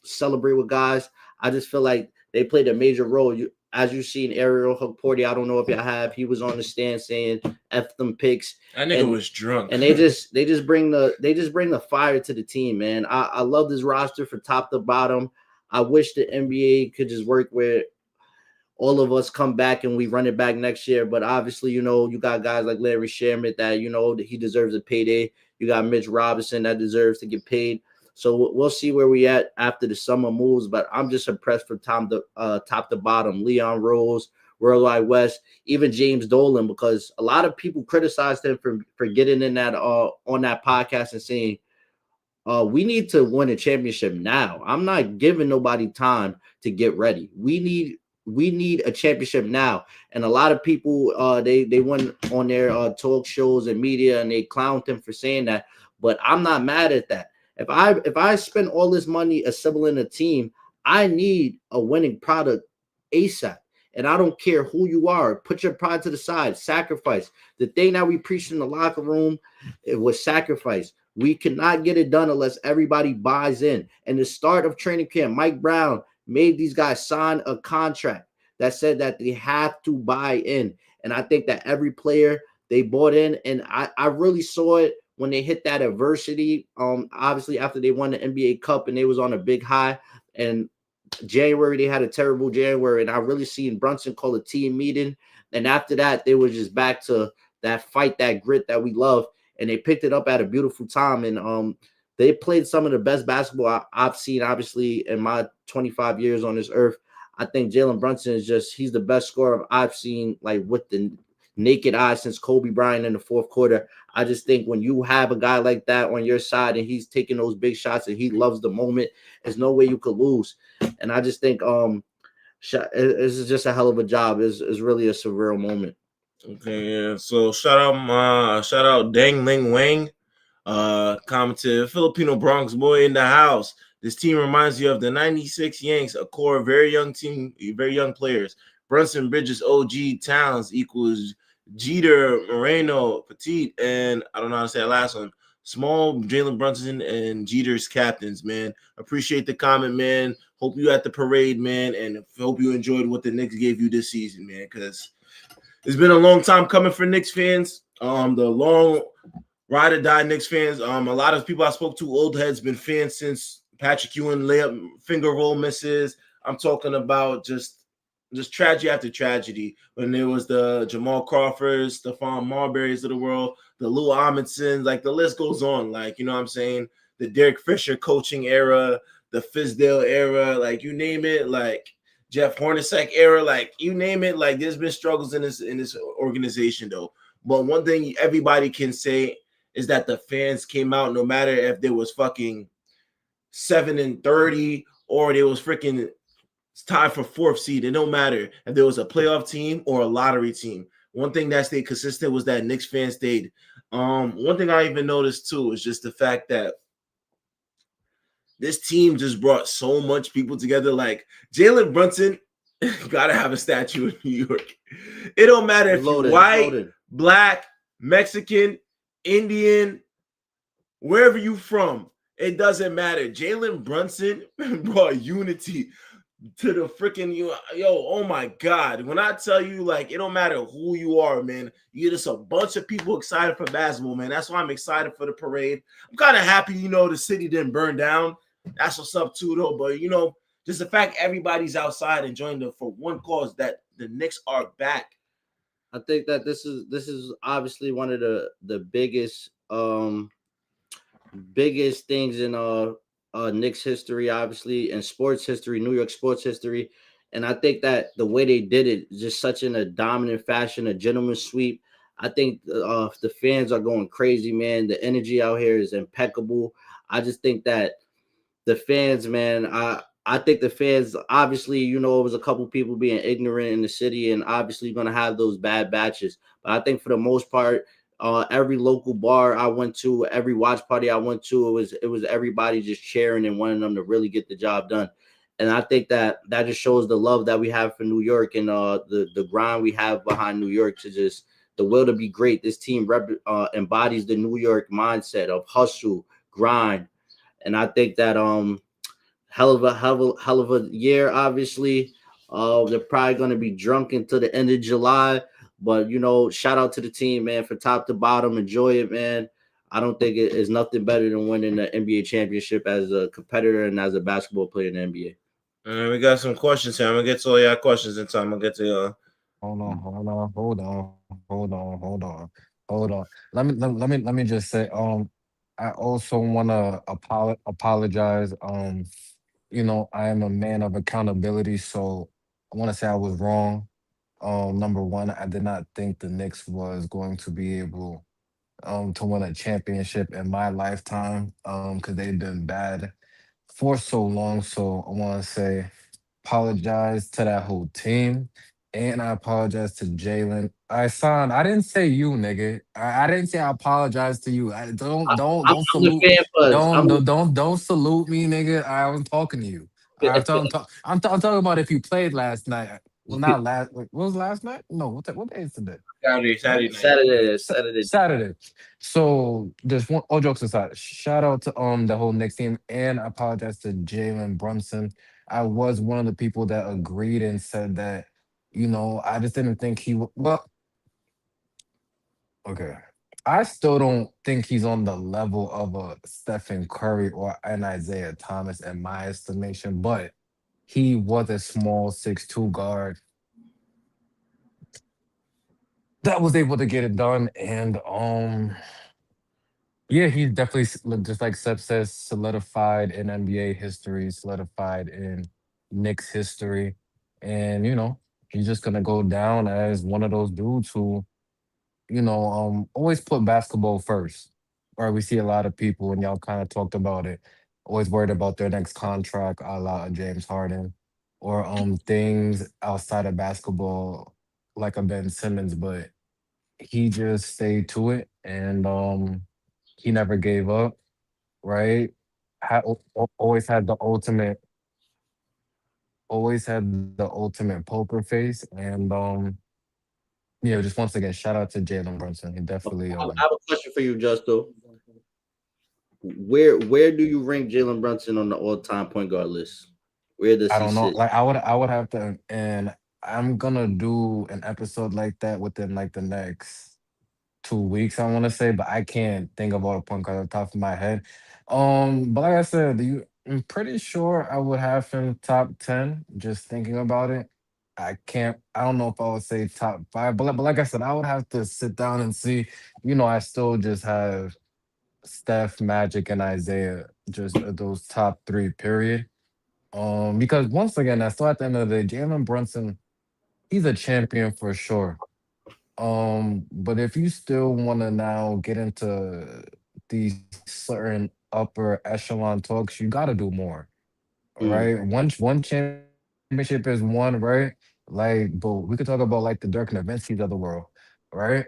celebrate with guys, I just feel like they played a major role. As you've seen Ariel Hukporti, I don't know if y'all have, he was on the stand saying F them picks. That nigga was drunk. And they just bring the fire to the team, man. I love this roster from top to bottom. I wish the NBA could just work where all of us come back and we run it back next year. But obviously, you got guys like Larry Sherman that, that he deserves a payday. You got Mitch Robinson that deserves to get paid. So we'll see where we at after the summer moves. But I'm just impressed from top to bottom. Leon Rose, Worldwide West, even James Dolan, because a lot of people criticized him for getting in that on that podcast and saying, we need to win a championship now. I'm not giving nobody time to get ready. We need a championship now. And a lot of people they went on their talk shows and media and they clowned him for saying that. But I'm not mad at that. If I spend all this money assembling a team, I need a winning product ASAP. And I don't care who you are. Put your pride to the side. Sacrifice. The thing that we preached in the locker room, it was sacrifice. We cannot get it done unless everybody buys in. And the start of training camp, Mike Brown made these guys sign a contract that said that they have to buy in. And I think that every player, they bought in. And I really saw it when they hit that adversity. Obviously, after they won the NBA Cup and they was on a big high. And January, they had a terrible January. And I really seen Brunson call a team meeting. And after that, they were just back to that fight, that grit that we love. And they picked it up at a beautiful time. And they played some of the best basketball I've seen, obviously, in my 25 years on this earth. I think Jalen Brunson he's the best scorer I've seen, like, with the naked eye since Kobe Bryant in the fourth quarter. I just think when you have a guy like that on your side and he's taking those big shots and he loves the moment, there's no way you could lose. And I just think it's just a hell of a job. It's really a surreal moment. Okay, yeah. So shout out Dang Ling Wang. Commented, Filipino Bronx boy in the house. This team reminds you of the 96 Yanks, a core of very young team, very young players. Brunson, Bridges, OG, Towns equals Jeter, Moreno, Petit, and I don't know how to say that last one. Small, Jalen Brunson, and Jeter's captains, man. Appreciate the comment, man. Hope you at the parade, man, and hope you enjoyed what the Knicks gave you this season, man, because it's been a long time coming for Knicks fans. The long ride or die Knicks fans. A lot of people I spoke to, old heads, been fans since Patrick Ewing layup finger roll misses. I'm talking about just tragedy after tragedy. When there was the Jamal Crawfords, Stephon Marburys of the world, the Lou Amundsen, like the list goes on. Like, you know what I'm saying? The Derek Fisher coaching era, the Fizdale era, like you name it, like Jeff Hornacek era, like you name it. Like there's been struggles in this organization though. But one thing everybody can say is that the fans came out no matter if there was fucking 7-30 or there was freaking tied for fourth seed. It don't matter if there was a playoff team or a lottery team. One thing that stayed consistent was that Knicks fans stayed. One thing I even noticed too is just the fact that this team just brought so much people together. Like Jalen Brunson gotta have a statue in New York. It don't matter if you're white, black, Mexican, Indian, wherever you from. It doesn't matter. Jalen Brunson brought unity. to the freaking oh my god. When I tell you, like, it don't matter who you are, man, you're just a bunch of people excited for basketball, man. That's why I'm excited for the parade. I'm kind of happy, the city didn't burn down. That's what's up too, though. But just the fact everybody's outside enjoying for one cause, that the Knicks are back. I think that this is obviously one of the biggest things in Knicks history, obviously, and sports history, New York sports history. And I think that the way they did it, just such in a dominant fashion, a gentleman's sweep. I think the fans are going crazy, man. The energy out here is impeccable. I just think that the fans, man, I think the fans, obviously, it was a couple people being ignorant in the city, and obviously going to have those bad batches. But I think for the most part, every local bar I went to, every watch party I went to, it was everybody just cheering and wanting them to really get the job done. And I think that just shows the love that we have for New York, and the grind we have behind New York, to just the will to be great. This team embodies the New York mindset of hustle, grind, and I think that hell of a year. Obviously, they're probably going to be drunk until the end of July. But shout out to the team, man, for top to bottom. Enjoy it, man. I don't think it is nothing better than winning the NBA championship as a competitor and as a basketball player in the NBA. We got some questions here. I'm gonna get to all your questions in time. I'm gonna get to Hold on. Let me just say, I also want to apologize. I am a man of accountability, so I want to say I was wrong. Number one, I did not think the Knicks was going to be able to win a championship in my lifetime, because they've been bad for so long. So I want to say apologize to that whole team. And I apologize to Jalen. I didn't say you, nigga. I didn't say I apologize to you. I don't I'm the salute. fan buzz. Don't salute me, nigga. I was talking to you. I'm talking about if you played last night. Well, not last. What was last night? No, what day is today? Saturday night. Saturday. Saturday. So just one. All jokes aside, shout out to the whole Knicks team, and I apologize to Jalen Brunson. I was one of the people that agreed and said that, I just didn't think well, okay. I still don't think he's on the level of a Stephen Curry or an Isaiah Thomas in my estimation, but he was a small 6'2" guard that was able to get it done. And yeah, he's definitely just like Seb says, solidified in NBA history, solidified in Knicks history, and he's just gonna go down as one of those dudes who always put basketball first. Or we see a lot of people, and y'all kind of talked about it, always worried about their next contract, a la James Harden, or things outside of basketball, like a Ben Simmons, but he just stayed to it, and he never gave up, right? Always had the ultimate poker face, and yeah, just once again, shout out to Jalen Brunson. He definitely I have a question for you, Justo. Where do you rank Jalen Brunson on the all-time point guard list? Where does I he don't know. sit? Like I would have to, and I'm gonna do an episode like that within like the next 2 weeks, I want to say, but I can't think of all the point guards on the top of my head. But like I said, I'm pretty sure I would have him top 10. Just thinking about it, I can't. I don't know if I would say top five, but like I said, I would have to sit down and see. I still just have Steph, Magic, and Isaiah, just those top three. Period. Because once again, I still at the end of the day, Jalen Brunson, he's a champion for sure. But if you still want to now get into these certain upper echelon talks, you got to do more, Mm. right? One championship is one, right? Like, but we could talk about like the Dirk Nowitzki's of the world, right?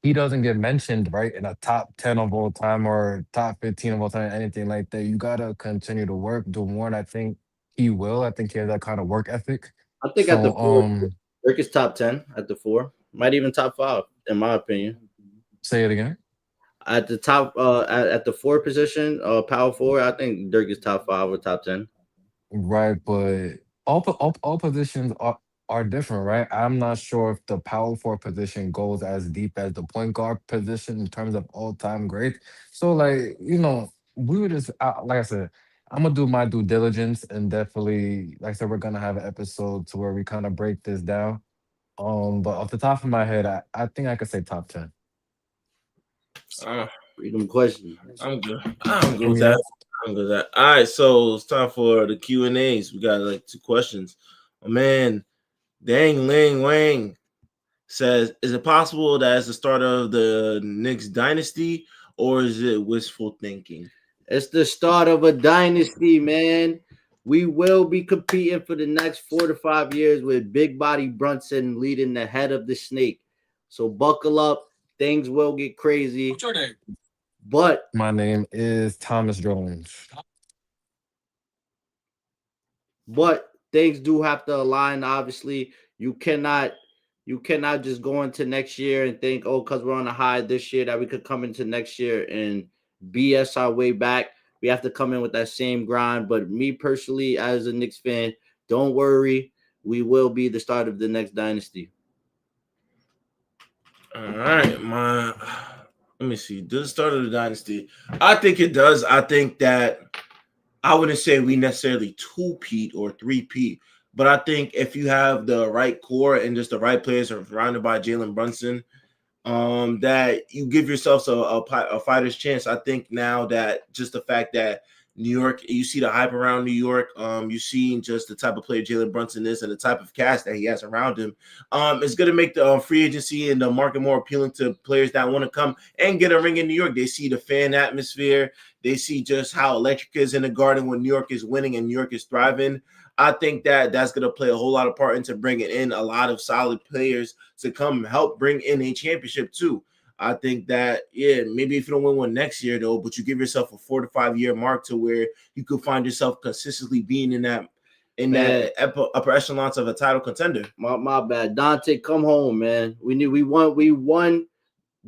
He doesn't get mentioned, right, in a top 10 of all time or top 15 of all time, anything like that. You gotta continue to work, do more, and I think he will. I think he has that kind of work ethic. I think at the So, four, Dirk is top 10 at the four. Might even top five, in my opinion. say it again. At the top, at the four position, power forward, I think Dirk is top five or top 10. Right, but all positions are different, right? I'm not sure if the power forward position goes as deep as the point guard position in terms of all time greats. So, like, we would just like I said, I'm gonna do my due diligence and definitely, like I said, we're gonna have an episode to where we kind of break this down. But off the top of my head, I think I could say top 10. Uh, Freedom question. I'm good. I'm good with Yeah. that. I'm good with that. All right, so it's time for the Q and A's. We got like 2 questions. Oh man, Dang Ling Wang says, "Is it possible that it's the start of the Knicks dynasty, or is it wishful thinking?" It's the start of a dynasty, man. We will be competing for the next 4 to 5 years with Big Body Brunson leading the head of the snake. So buckle up. Things will get crazy. What's your name? But My name is Thomas Jones. things do have to align. Obviously, you cannot just go into next year and think, oh, because we're on a high this year that we could come into next year and BS our way back. We have to come in with that same grind. But me personally, as a Knicks fan, don't worry. We will be the start of the next dynasty. All right, let me see. Does it start of the dynasty? I think it does. I think that I wouldn't say we necessarily two-peat or three-peat, but I think if you have the right core and just the right players surrounded by Jalen Brunson, that you give yourselves a fighter's chance. I think now that just the fact that New York, you see the hype around New York, you see just the type of player Jalen Brunson is and the type of cast that he has around him, it's going to make the free agency and the market more appealing to players that want to come and get a ring in New York. They see the fan atmosphere. They see just how electric is in the Garden when New York is winning and New York is thriving. I think that that's going to play a whole lot of part into bringing in a lot of solid players to come help bring in a championship too. I think that, yeah, maybe if you don't win one next year though, but you give yourself a 4 to 5 year mark to where you could find yourself consistently being in that Man, upper echelons of a title contender. my bad. Dante, come home, man. We won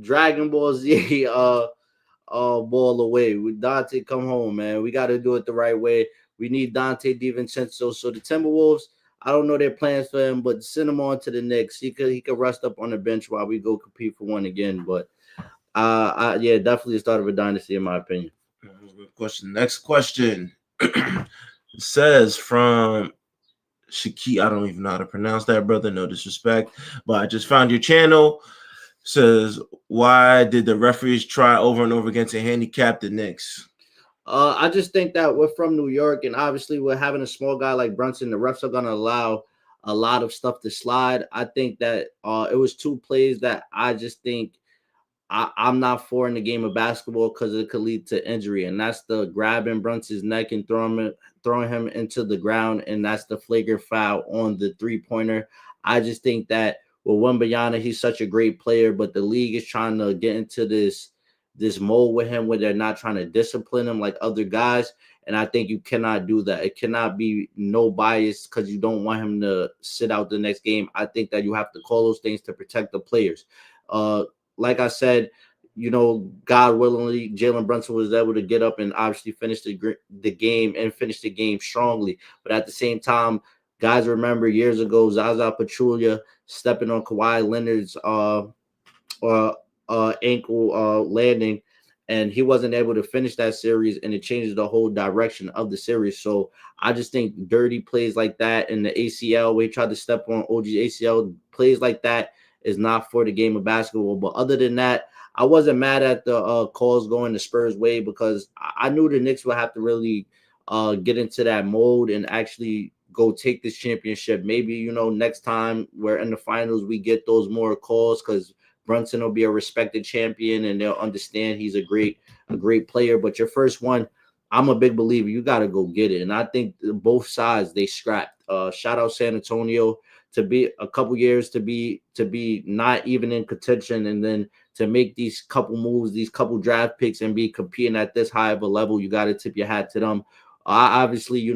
Dragon Ball Z ball away. With Dante, come home, man. We got to do it the right way. We need Dante DiVincenzo. So the Timberwolves, I don't know their plans for him, but send him on to the Knicks. He could rest up on the bench while we go compete for one again. But yeah, definitely the start of a dynasty in my opinion. Good question. Next question says from Shaki. I don't even know how to pronounce that, brother. No disrespect, but I just found your channel. Says, why did the referees try over and over again to handicap the Knicks? I just think that we're from New York, and obviously we're having a small guy like Brunson. The refs are gonna allow a lot of stuff to slide. I think that it was 2 plays that I just think I'm not for in the game of basketball because it could lead to injury, and that's the grabbing Brunson's neck and throwing him into the ground, and that's the flagrant foul on the 3-pointer. I just think that with Wembanyama, he's such a great player, but the league is trying to get into this mold with him where they're not trying to discipline him like other guys. And I think you cannot do that. It cannot be no bias because you don't want him to sit out the next game. I think that you have to call those things to protect the players. Like I said, God willingly, Jalen Brunson was able to get up and obviously finish the game and finish the game strongly. But at the same time, guys, remember years ago, Zaza Pachulia stepping on Kawhi Leonard's ankle landing, and he wasn't able to finish that series, and it changes the whole direction of the series. So I just think dirty plays like that in the ACL, where he tried to step on OG's ACL, plays like that is not for the game of basketball. But other than that, I wasn't mad at the calls going the Spurs way because I knew the Knicks would have to really get into that mode and actually go take this championship. Maybe, next time we're in the finals, we get those more calls because Brunson will be a respected champion and they'll understand he's a great player. But your first one, I'm a big believer. You got to go get it. And I think both sides, they scrapped. Shout out San Antonio to be a couple years to be not even in contention, and then to make these couple moves, these couple draft picks, and be competing at this high of a level. You got to tip your hat to them. Obviously,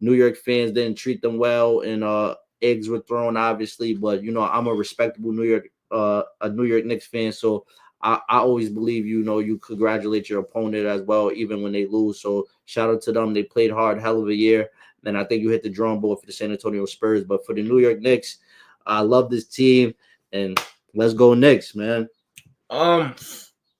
New York fans didn't treat them well, and eggs were thrown, obviously. But I'm a respectable a New York Knicks fan, so I always believe you congratulate your opponent as well, even when they lose. So shout out to them. They played hard, hell of a year. then I think you hit the drawing board for the San Antonio Spurs. But for the New York Knicks, I love this team, and let's go Knicks, man. Um,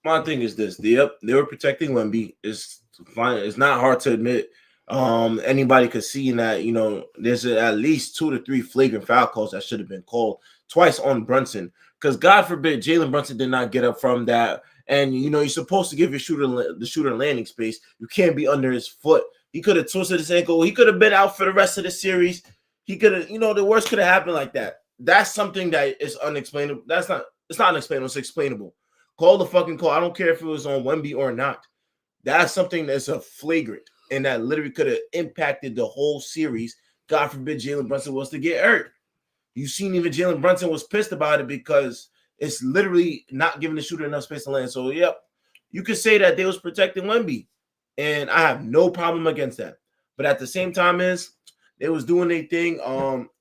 my thing is this: they were protecting Wemby. It's fine. It's not hard to admit. Anybody could see in that. There's at least 2 to 3 flagrant foul calls that should have been called twice on Brunson. Because God forbid Jalen Brunson did not get up from that. And you're supposed to give your shooter landing space. You can't be under his foot. He could have twisted his ankle. He could have been out for the rest of the series. He could have, the worst could have happened like that. That's something that is unexplainable. It's not unexplainable. It's explainable. Call the fucking call. I don't care if it was on Wemby or not. That's something that's a flagrant and that literally could have impacted the whole series. God forbid Jalen Brunson was to get hurt. You seen even Jalen Brunson was pissed about it because it's literally not giving the shooter enough space to land. So, yep, you could say that they was protecting Wemby, and I have no problem against that. But at the same time, they was doing their thing.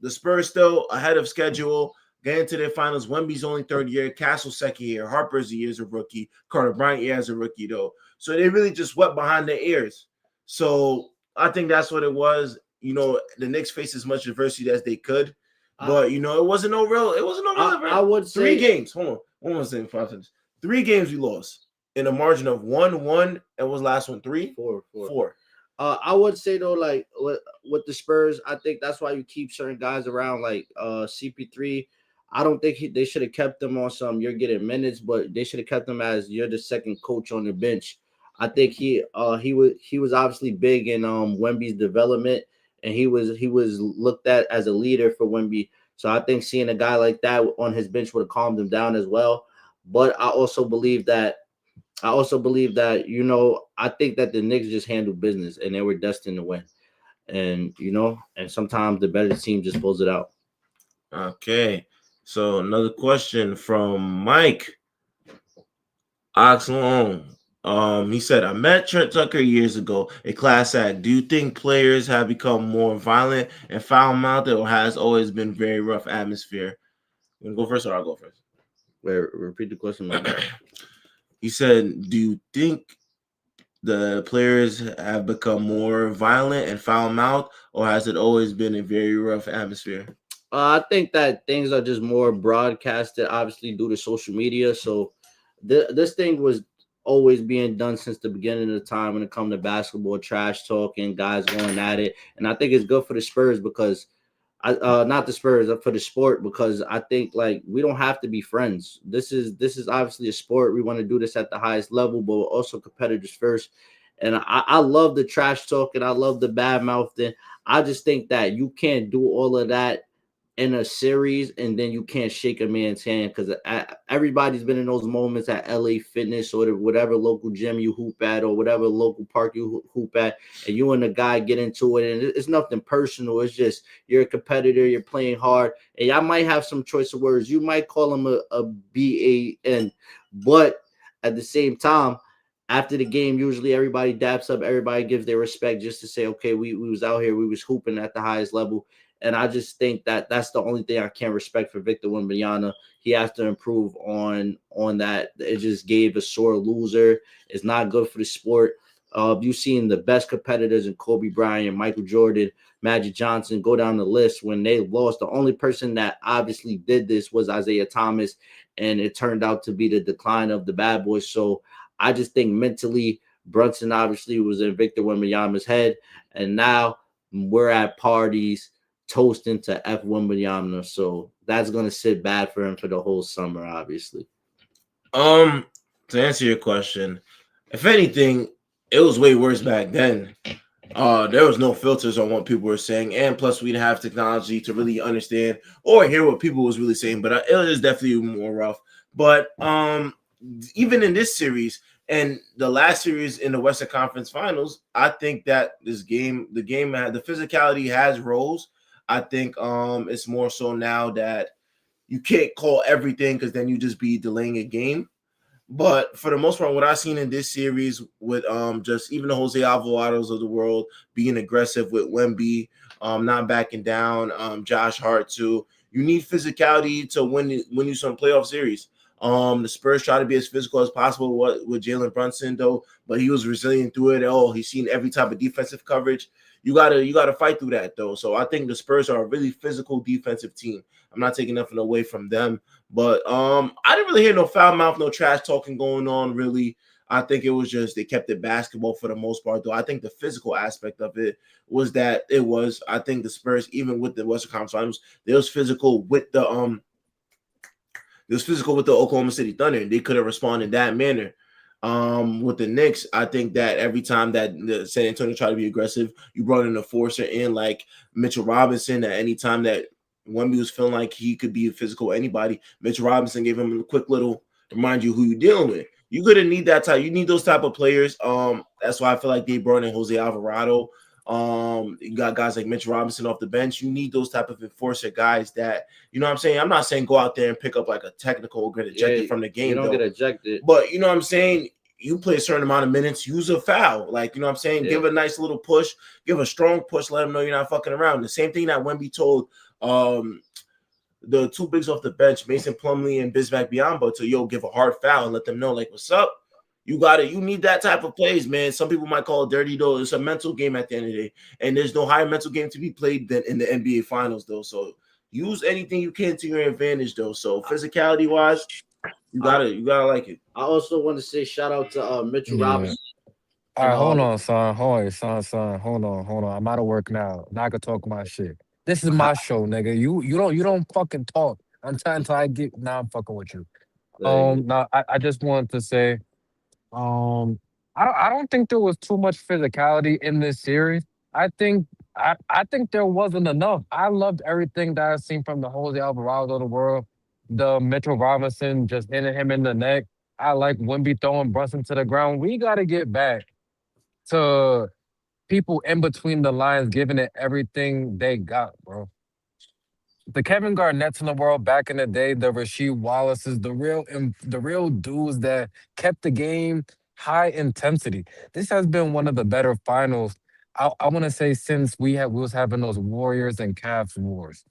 The Spurs still ahead of schedule, getting to their finals. Wemby's only third year, Castle's second year, Harper's a year as a rookie, Carter Bryant year as a rookie though. So they really just wet behind their ears. So I think that's what it was. The Knicks faced as much adversity as they could. But it wasn't no real. I would say 3 games. Hold on. One more thing. 5 minutes. 3 games we lost in a margin of 1-1, and was last one 3? 4. I would say though, like with the Spurs, I think that's why you keep certain guys around, like CP3. I don't think they should have kept them on some you're getting minutes, but they should have kept them as you're the second coach on the bench. I think he was obviously big in Wemby's development, and he was looked at as a leader for Wemby. So I think seeing a guy like that on his bench would have calmed him down as well. But I also believe that I think that the Knicks just handled business and they were destined to win. And and sometimes the better team just pulls it out. Okay. So another question from Mike Oxlong. He said, I met Trent Tucker years ago, a class act. Do you think players have become more violent and foul-mouthed, or has always been very rough atmosphere? You want to go first, or I'll go first? Repeat the question, my bad. He said, do you think the players have become more violent and foul-mouthed, or has it always been a very rough atmosphere? I think that things are just more broadcasted, obviously due to social media. So this thing was always being done since the beginning of the time when it comes to basketball, trash talking, guys going at it. And I think it's good for the Spurs because not the Spurs, for the sport, because I think like we don't have to be friends. This is obviously a sport. We want to do this at the highest level, but we're also competitors first. And I love the trash talking. I love the bad mouthing. I just think that you can't do all of that in a series and then you can't shake a man's hand, because everybody's been in those moments at LA Fitness or whatever local gym you hoop at or whatever local park you hoop at, and you and the guy get into it, and it's nothing personal. It's just you're a competitor, you're playing hard, and y'all might have some choice of words. You might call him a BAN, but at the same time, after the game, usually everybody daps up, everybody gives their respect just to say, okay, we was out here, we was hooping at the highest level. And I just think that that's the only thing I can't respect for Victor Wembanyama. He has to improve on that. It just gave a sore loser. It's not good for the sport. You've seen the best competitors in Kobe Bryant, Michael Jordan, Magic Johnson go down the list. When they lost, the only person that obviously did this was Isaiah Thomas, and it turned out to be the decline of the bad boys. So I just think mentally, Brunson obviously was in Victor Wembanyama's head, and now we're at parties toasting to F. Wembanyama, so that's gonna sit bad for him for the whole summer, obviously. To answer your question, if anything, it was way worse back then. There was no filters on what people were saying, and plus we didn't have technology to really understand or hear what people was really saying. But it was definitely more rough. But even in this series and the last series in the Western Conference Finals, I think that the physicality has rose. I think it's more so now that you can't call everything, because then you just be delaying a game. But for the most part, what I've seen in this series with just even the Jose Alvarados of the world being aggressive with Wemby, not backing down, Josh Hart too. You need physicality to win you some playoff series. The Spurs try to be as physical as possible with Jalen Brunson though, but he was resilient through it. He's seen every type of defensive coverage. You gotta fight through that though. So I think the Spurs are a really physical defensive team. I'm not taking nothing away from them, but I didn't really hear no foul mouth, no trash talking going on really. I think it was just they kept it basketball for the most part, though. I think the physical aspect of it was that it was. I think the Spurs, even with the Western Conference Finals, they was physical with the Oklahoma City Thunder, and they could have responded in that manner. With the Knicks, I think that every time that the San Antonio tried to be aggressive, you brought an enforcer in like Mitchell Robinson. At any time that Wemby was feeling like he could be physical with anybody, Mitchell Robinson gave him a quick little remind you who you're dealing with. You're gonna need that type. You need those type of players. That's why I feel like they brought in Jose Alvarado. You got guys like Mitch Robinson off the bench. You need those type of enforcer guys that, you know what I'm saying? I'm not saying go out there and pick up like a technical or get ejected from the game. You don't get ejected. But you know what I'm saying? You play a certain amount of minutes, use a foul. Like, you know what I'm saying? Give a nice little push, give a strong push, let them know you're not fucking around. The same thing that Wemby told the two bigs off the bench, Mason Plumlee and Bismack Biyombo, to give a hard foul and let them know, like, what's up? You got it. You need that type of plays, man. Some people might call it dirty, though. It's a mental game at the end of the day, and there's no higher mental game to be played than in the NBA Finals, though. So use anything you can to your advantage, though. So physicality wise, you gotta like it. I also want to say shout out to Mitchell Robinson. All right, hold on, son. Hold on. I'm out of work now. Now I can talk my shit. This is my show, nigga. You don't fucking talk until I get. Now I'm fucking with you. Now I just wanted to say, I don't think there was too much physicality in this series. I think I think there wasn't enough. I loved everything that I seen from the Jose Alvarado of the world, the Mitchell Robinson just hitting him in the neck. I like Wemby throwing Brunson to the ground. We got to get back to people in between the lines giving it everything they got, bro. The Kevin Garnett's in the world back in the day, the Rasheed Wallace's, the real dudes that kept the game high intensity. This has been one of the better finals. I want to say since we was having those Warriors and Cavs wars,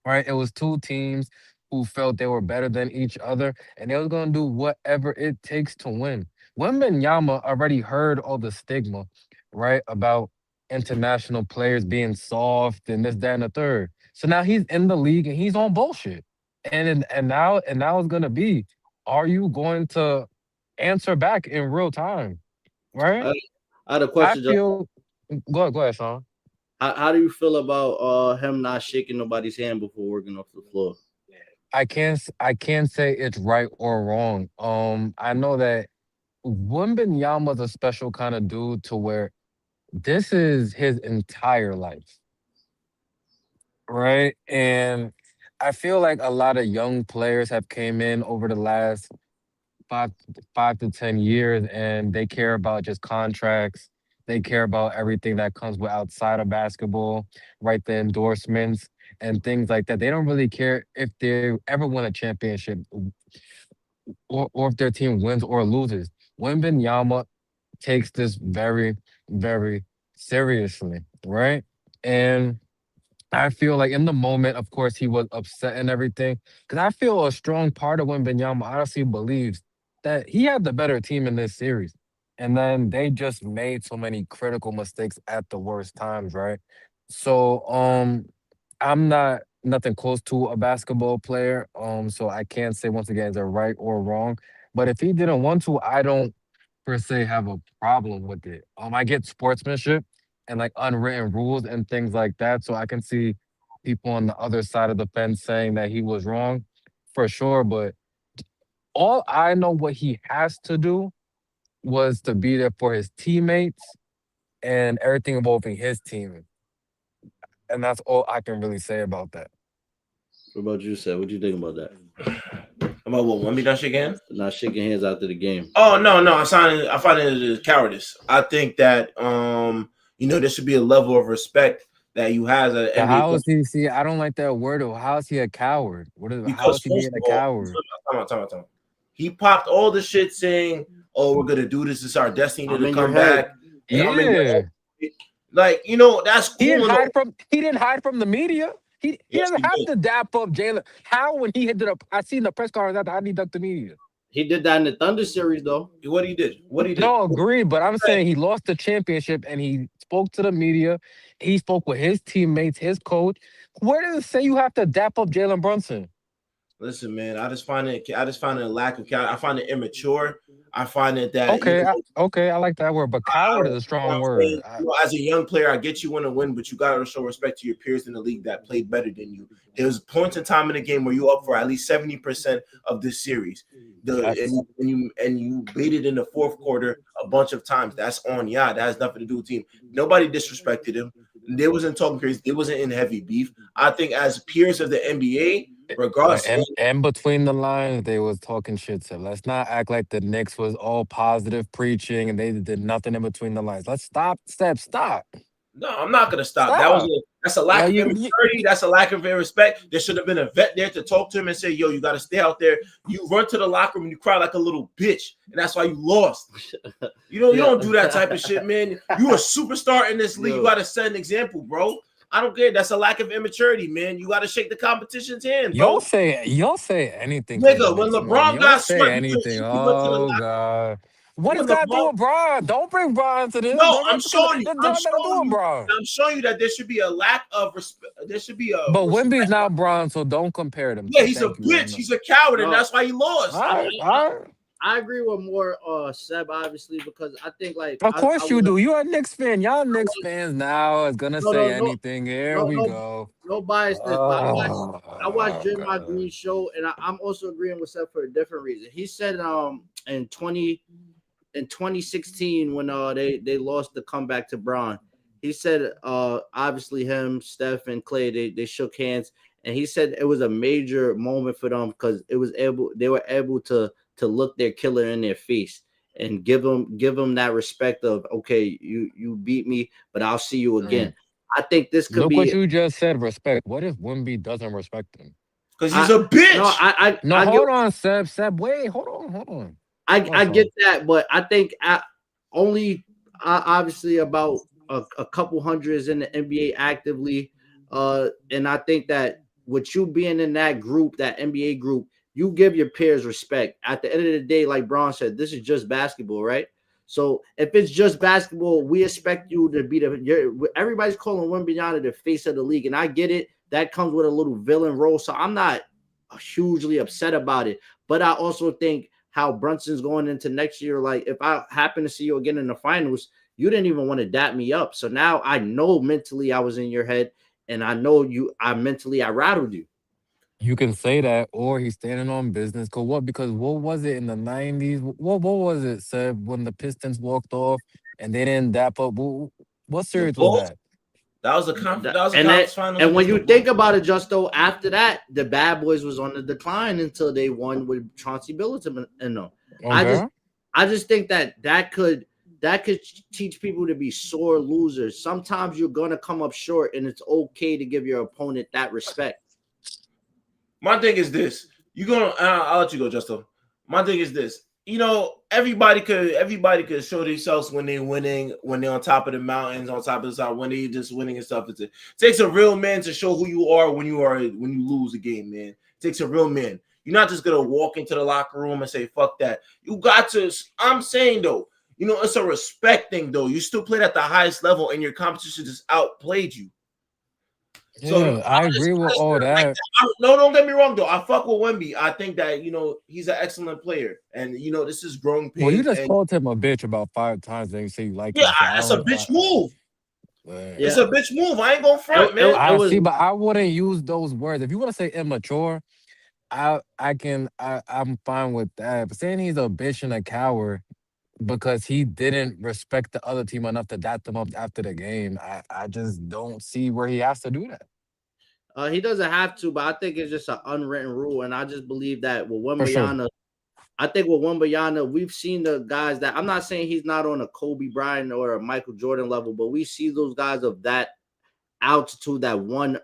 right? It was two teams who felt they were better than each other, and they was gonna do whatever it takes to win. Wembenyama already heard all the stigma, right, about international players being soft and this, that, and the third. So now he's in the league and he's on bullshit. And now it's gonna be, are you going to answer back in real time? Right? I had a I question. feel go ahead, Sean. How do you feel about him not shaking nobody's hand before working off the floor? I can't say it's right or wrong. I know that Wembenyama's a special kind of dude to where this is his entire life, right? And I feel like a lot of young players have came in over the last five 5 to 10 years, and they care about just contracts. They care about everything that comes with outside of basketball, right? The endorsements and things like that. They don't really care if they ever win a championship, or if their team wins or loses. Wembenyama takes this very, very seriously, right? And I feel like in the moment, of course, he was upset and everything. Because I feel a strong part of Wembenyama honestly believes that he had the better team in this series. And then they just made so many critical mistakes at the worst times, right? So I'm not nothing close to a basketball player. So I can't say once again is it right or wrong. But if he didn't want to, I don't per se have a problem with it. I get sportsmanship and like unwritten rules and things like that. So I can see people on the other side of the fence saying that he was wrong for sure. But all I know what he has to do was to be there for his teammates and everything involving his team. And that's all I can really say about that. What about you, Seth? What do you think about that? About what? Wemby done shit again? Not shaking hands after the game. Oh no, I find it as cowardice. I think that there should be a level of respect that you have as an But NBA how player. is he? See, I don't like that word. How is he a coward? What is? How Because is he first being a of all, coward? time out. He popped all the shit saying, "Oh, we're gonna do this. It's our destiny I'm to in your come head. back." And I'm in your Yeah, head. Like, that's he cool. didn't hide from the media. He Yes, doesn't he have did. to dap up Jalen. How when he hit the I seen the press conference after he ducked the media. He did that in the Thunder series though. What he did? What he did? No, agreed, but I'm saying he lost the championship and he spoke to the media. He spoke with his teammates, his coach. Where does it say you have to dap up Jalen Brunson? Listen, man, I just find it a lack of character. I find it immature. I find it that Okay, okay, I like that word, but coward is a what strong I'm word. saying, as a young player, I get you want to win, but you got to show respect to your peers in the league that played better than you. There was points in time in the game where you up for at least 70% of this series. That's And you baited in the fourth quarter a bunch of times. That's on That has nothing to do with team. Nobody disrespected him. They wasn't talking crazy. They wasn't in heavy beef. I think as peers of the NBA, but regardless, and between the lines, they was talking shit. So let's not act like the Knicks was all positive preaching and they did nothing in between the lines. Let's stop, no, I'm not gonna stop. stop. That's a lack Like of immaturity. That's a lack of respect. There should have been a vet there to talk to him and say, "Yo, you got to stay out there." You run to the locker room and you cry like a little bitch, and that's why you lost. You don't do that type of shit, man. You a superstar in this league. You got to set an example, bro. I don't care. That's a lack of immaturity, man. You got to shake the competition's hand, bro. Y'all say anything for the Nigga, when Knicks, man. LeBron Y'all got say swept, anything. he went to the Oh locker. God. What When does got to do LeBron with Bron? Don't bring Bron to this. No, Don't I'm got showing you. to I'm do showing with you. Bron. I'm showing you that there should be a lack of respect. There should be a But Wimby's respect. not Bron, so don't compare them Yeah, two. he's a Thank you very bitch. much. He's a coward, and No, that's why he lost. All right, all right. I agree with more Seb obviously because I think like Of I course you was do. You're a Knicks fan. Y'all I Knicks was fans now is gonna no say no no anything. Here no we no go. no biasness, but I watched Draymond God. Green show, and I'm also agreeing with Seth for a different reason. He said in 2016 when they lost the comeback to Braun, he said obviously him, Steph, and Clay they shook hands, and he said it was a major moment for them because they were able to look their killer in their face and give them that respect of okay, you beat me, but I'll see you again. Mm. I think this could Look what be. you just said. Respect. What if Wimby doesn't respect him? Because he's I a no, bitch. No, I get hold on, Seb. Seb, wait, hold on. Hold on, I get son. that, but I think only obviously about a couple hundreds in the NBA actively, and I think that with you being in that group, that NBA group, you give your peers respect. At the end of the day, like Braun said, this is just basketball, right? So if it's just basketball, we expect you to be everybody's calling Wembanyama the face of the league, and I get it. That comes with a little villain role, so I'm not hugely upset about it. But I also think how Brunson's going into next year. Like, if I happen to see you again in the finals, you didn't even want to dap me up. So now I know mentally I was in your head, and I know I rattled you. You can say that, or he's standing on business. Cause what? Because what was it in the '90s? What was it, Seb, when the Pistons walked off and they didn't dap up? What The series was Bulls. that? That was a And conference finals and when against the you Bulls. think about it, Justo, after that, the Bad Boys was on the decline until they won with Chauncey Billups and no. I just Okay. I just think that could teach people to be sore losers. Sometimes you're gonna come up short, and it's okay to give your opponent that respect. My thing is this. I'll let you go, Justo. My thing is this. Everybody could show themselves when they're winning, when they're on top of the mountains, on top of the side, when they just winning and stuff. It takes a real man to show who you are when you lose a game, man. It takes a real man. You're not just gonna walk into the locker room and say, fuck that. You got to, I'm saying though, it's a respect thing though. You still played at the highest level and your competition just outplayed you. So Yeah, I agree with all like that. that. No, don't get me wrong though. I fuck with Wemby. I think that he's an excellent player, and this is growing Well, you pains. just And called him a bitch about 5 times, and you say you like yeah, him. So I that's a don't. bitch move. It's Yeah, a bitch move. I ain't gonna it, front, man. it, it I was. see, but I wouldn't use those words. If you want to say immature, I'm fine with that. But saying he's a bitch and a coward because he didn't respect the other team enough to dap them up after the game, I just don't see where he has to do that. He doesn't have to, but I think it's just an unwritten rule, and I just believe that with For sure. Wembanyama, I think with Wembanyama, we've seen the guys that I'm not saying he's not on a Kobe Bryant or a Michael Jordan level, but we see those guys of that altitude that won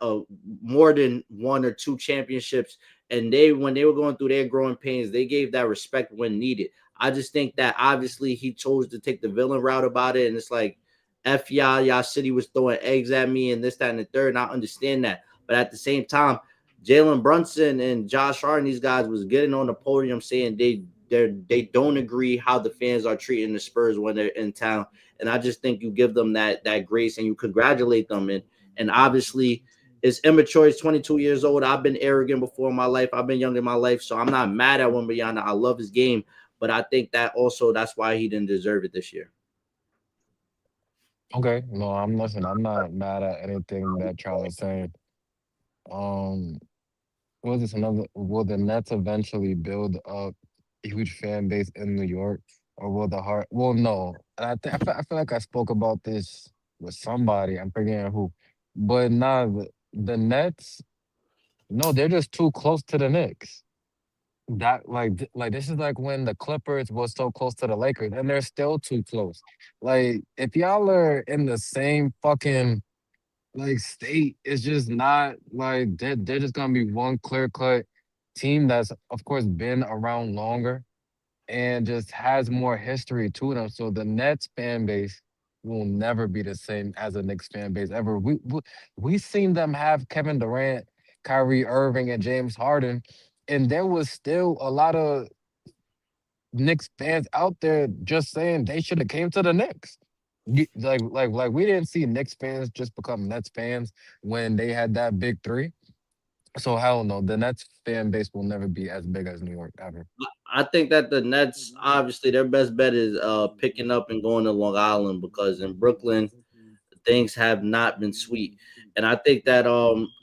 more than one or two championships. And when they were going through their growing pains, they gave that respect when needed. I just think that obviously he chose to take the villain route about it. And it's like, F y'all city was throwing eggs at me and this, that, and the third. And I understand that. But at the same time, Jalen Brunson and Josh Hart and these guys was getting on the podium saying they don't agree how the fans are treating the Spurs when they're in town. And I just think you give them that grace and you congratulate them. And obviously it's immature. He's 22 years old. I've been arrogant before in my life. I've been young in my life. So I'm not mad at Wembanyama. I love his game. But I think that also that's why he didn't deserve it this year. Okay, no, I'm not mad at anything that y'all are saying. Um, was this another? Will the Nets eventually build up a huge fan base in New York, or will the Heart? Well, no. And I feel like I spoke about this with somebody. I'm forgetting who, but nah, the Nets. No, they're just too close to the Knicks. That like this is like when the Clippers was so close to the Lakers, and they're still too close. Like if y'all are in the same fucking like state, it's just not like they're just gonna be one clear cut team that's of course been around longer and just has more history to them. So the Nets fan base will never be the same as the Knicks fan base ever. We seen them have Kevin Durant, Kyrie Irving, and James Harden, and there was still a lot of Knicks fans out there just saying they should have came to the Knicks. Like we didn't see Knicks fans just become Nets fans when they had that big three. So hell no, the Nets fan base will never be as big as New York ever. I think that the Nets, obviously, their best bet is picking up and going to Long Island because in Brooklyn, things have not been sweet. And I think that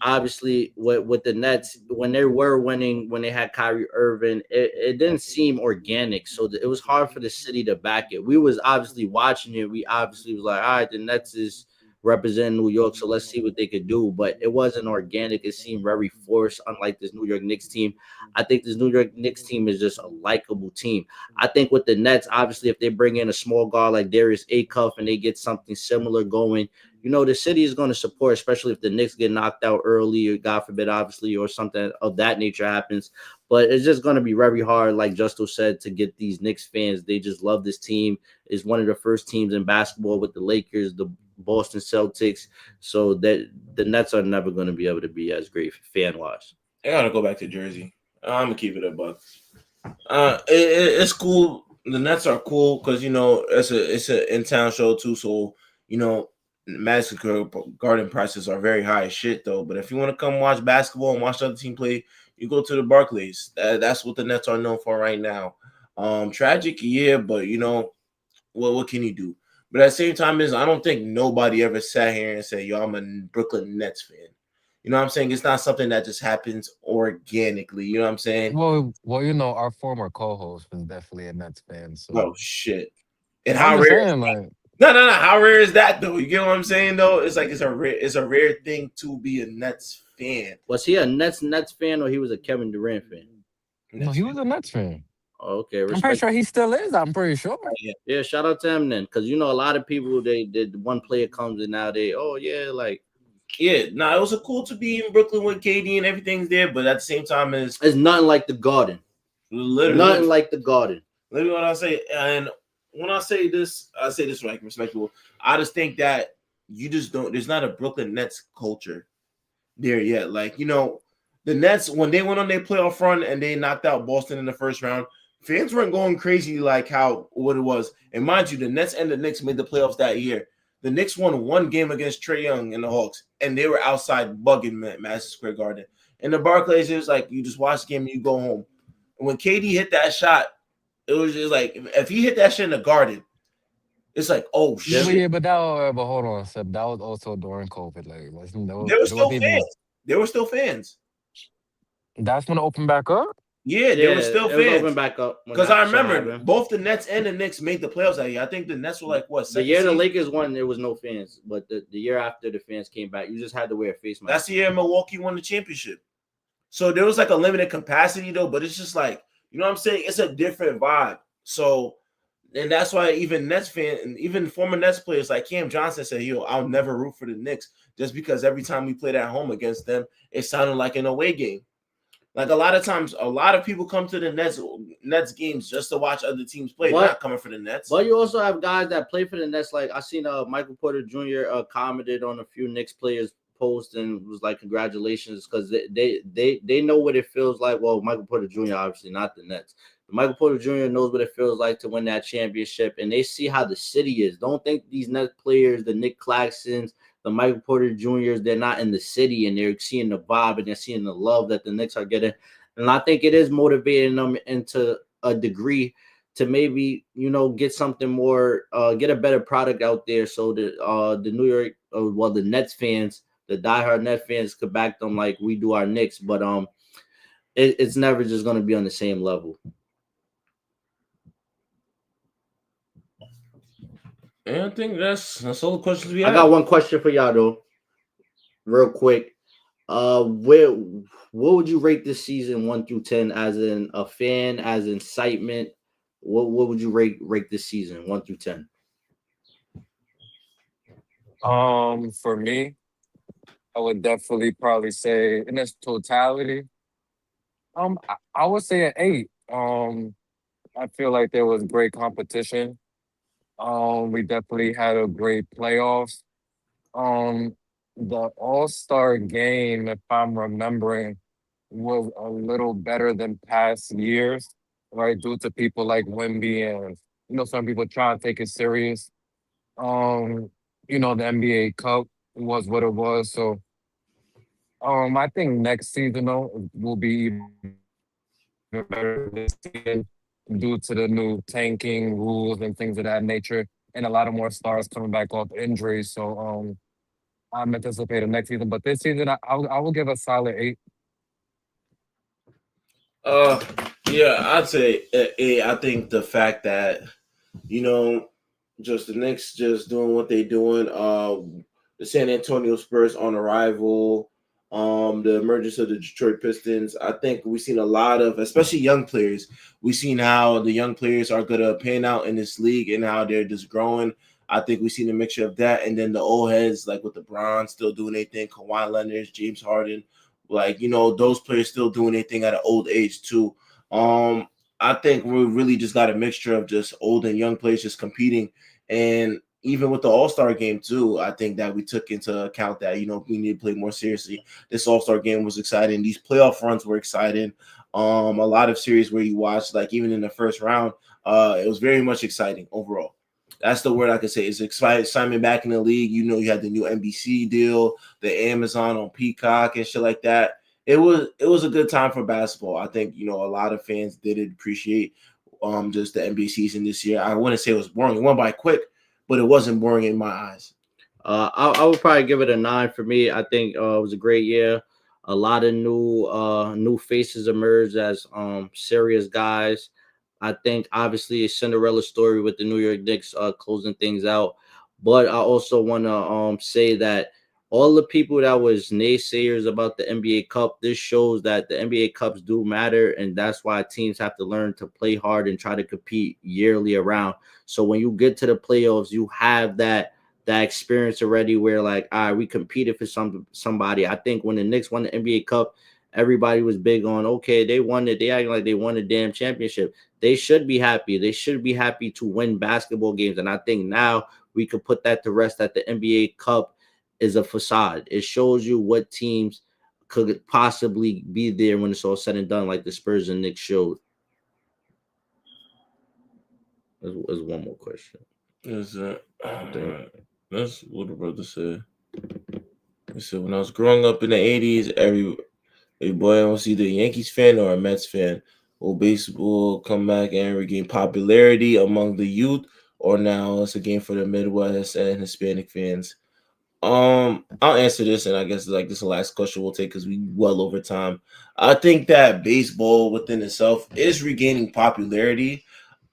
obviously with the Nets, when they were winning, when they had Kyrie Irving, it didn't seem organic. So it was hard for the city to back it. We was obviously watching it. We obviously was like, all right, the Nets is representing New York, so let's see what they could do. But it wasn't organic. It seemed very forced, unlike this New York Knicks team. I think this New York Knicks team is just a likable team. I think with the Nets, obviously, if they bring in a small guard like Darius Acuff and they get something similar going, you know, the city is going to support, especially if the Knicks get knocked out early, or God forbid, obviously, or something of that nature happens. But it's just going to be very hard, like Justo said, to get these Knicks fans. They just love this team. It's one of the first teams in basketball with the Lakers, the Boston Celtics. So that the Nets are never going to be able to be as great fan-wise. I gotta go back to Jersey. I'm gonna keep it a buck. It's cool. The Nets are cool because you know it's a in town show too. So you know Madison Square Garden prices are very high as shit though. But if you want to come watch basketball and watch the other team play, you go to the Barclays. That's what the Nets are known for right now. Tragic, yeah, but you know what can you do? But at the same time, is I don't think nobody ever sat here and said, "Yo, I'm a Brooklyn Nets fan." You know what I'm saying? It's not something that just happens organically. You know what I'm saying? Well, you know, our former co-host was definitely a Nets fan, Oh so shit! And I'm how just rare? saying, like, No. How rare is that though? You get what I'm saying though? It's like it's a rare thing to be a Nets fan. Was he a Nets fan or he was a Kevin Durant fan? no, Nets he fan. was a Nets fan. Oh, okay, I'm pretty respect. sure he still is. I'm pretty sure. Yeah. Yeah, shout out to him then, because you know a lot of people they did one player comes in now they like Yeah, it was a cool to be in Brooklyn with KD and everything's there, but at the same time, it's nothing like the Garden, nothing literally, like the Garden. literally what I say. And when I say this like respectable. I just think that you just don't. There's not a Brooklyn Nets culture there yet. Like you know, the Nets when they went on their playoff run and they knocked out Boston in the first round, fans weren't going crazy like how what it was. And mind you, the Nets and the Knicks made the playoffs that year. The Knicks won one game against Trae Young and the Hawks, and they were outside bugging Madison Square Garden. And the Barclays, it was like you just watch the game and you go home. And when KD hit that shot, it was just like if he hit that shit in the Garden, it's like oh Yeah, shit. but hold on, Seb. That was also during COVID. Like, listen, There were there still wasn't even. fans. There were still fans. That's when it opened back up. Yeah, there Yeah, were still it was open fans. back up when Because I that shit remember happened. both the Nets and the Knicks made the playoffs that year. I think the Nets were like what The second year the seed? Lakers won, there was no fans, but the year after the fans came back, you just had to wear a face mask. That's the year Milwaukee won the championship. So there was like a limited capacity though, but it's just like you know what I'm saying. It's a different vibe. So and that's why even Nets fan and even former Nets players like Cam Johnson said, "Yo, I'll never root for the Knicks just because every time we played at home against them, it sounded like an away game." Like a lot of times, a lot of people come to the Nets games just to watch other teams play. They're not coming for the Nets. But you also have guys that play for the Nets. Like I seen Michael Porter Jr. Commented on a few Knicks players post and was like, "Congratulations," because they know what it feels like. Well, Michael Porter Jr. obviously not the Nets. But Michael Porter Jr. knows what it feels like to win that championship, and they see how the city is. Don't think these Nets players, the Nick Claxtons, the Michael Porter Juniors, they're not in the city and they're seeing the vibe and they're seeing the love that the Knicks are getting. And I think it is motivating them into a degree to maybe get something more, get a better product out there, so that the New York, well, the Nets fans, the diehard Net fans, could back them like we do our Knicks. But it's never just going to be on the same level. And I think that's all the questions we I have. got one question for y'all though, real quick. Where what would you rate this season 1 through 10, as in a fan, as incitement? What would you rate this season 1 through 10? For me, I would definitely probably say in its totality, I would say an 8. I feel like there was great competition. We definitely had a great playoffs. Um, the All-Star game, if I'm remembering, was a little better than past years, right? Due to people like Wimby and some people trying to take it serious. Um, the NBA Cup was what it was. So I think next season though will be even better than this season due to the new tanking rules and things of that nature, and a lot of more stars coming back off injuries. So I'm anticipating next season, but this season I will give a solid 8. Uh, yeah, I'd say I think the fact that you know, just the Knicks just doing what they doing. The San Antonio Spurs on arrival. The emergence of the Detroit Pistons. I think we've seen a lot of, especially young players. We've seen how the young players are gonna pan out in this league and how they're just growing. I think we've seen a mixture of that, and then the old heads like with LeBron still doing their thing, Kawhi Leonard, James Harden, like those players still doing their thing at an old age too. Um, I think we really just got a mixture of just old and young players just competing. And even with the All-Star game too, I think that we took into account that, we need to play more seriously. This All-Star game was exciting. These playoff runs were exciting. A lot of series where you watched, like even in the first round, it was very much exciting overall. That's the word I could say. It's excitement back in the league. You had the new NBC deal, the Amazon on Peacock and shit like that. It was a good time for basketball. I think a lot of fans did appreciate just the NBA season this year. I wouldn't say it was boring. It went by quick, but it wasn't boring in my eyes. I would probably give it a 9 for me. I think it was a great year. A lot of new faces emerged as serious guys. I think obviously a Cinderella story with the New York Knicks closing things out. But I also want to say that all the people that was naysayers about the NBA Cup, this shows that the NBA Cups do matter, and that's why teams have to learn to play hard and try to compete yearly around. So when you get to the playoffs, you have that experience already where like, all right, we competed for somebody. I think when the Knicks won the NBA Cup, everybody was big on, okay, they won it. They acting like they won a damn championship. They should be happy. They should be happy to win basketball games. And I think now we could put that to rest, that the NBA Cup is a facade. It shows you what teams could possibly be there when it's all said and done, like the Spurs and Knicks showed. There's one more question. Is I think. That's what the brother said. He said when I was growing up in the '80s, every boy was either a Yankees fan or a Mets fan. Will baseball come back and regain popularity among the youth, or now it's a game for the Midwest and Hispanic fans? I'll answer this, and I guess like this is the last question we'll take because we well over time. I think that baseball within itself is regaining popularity.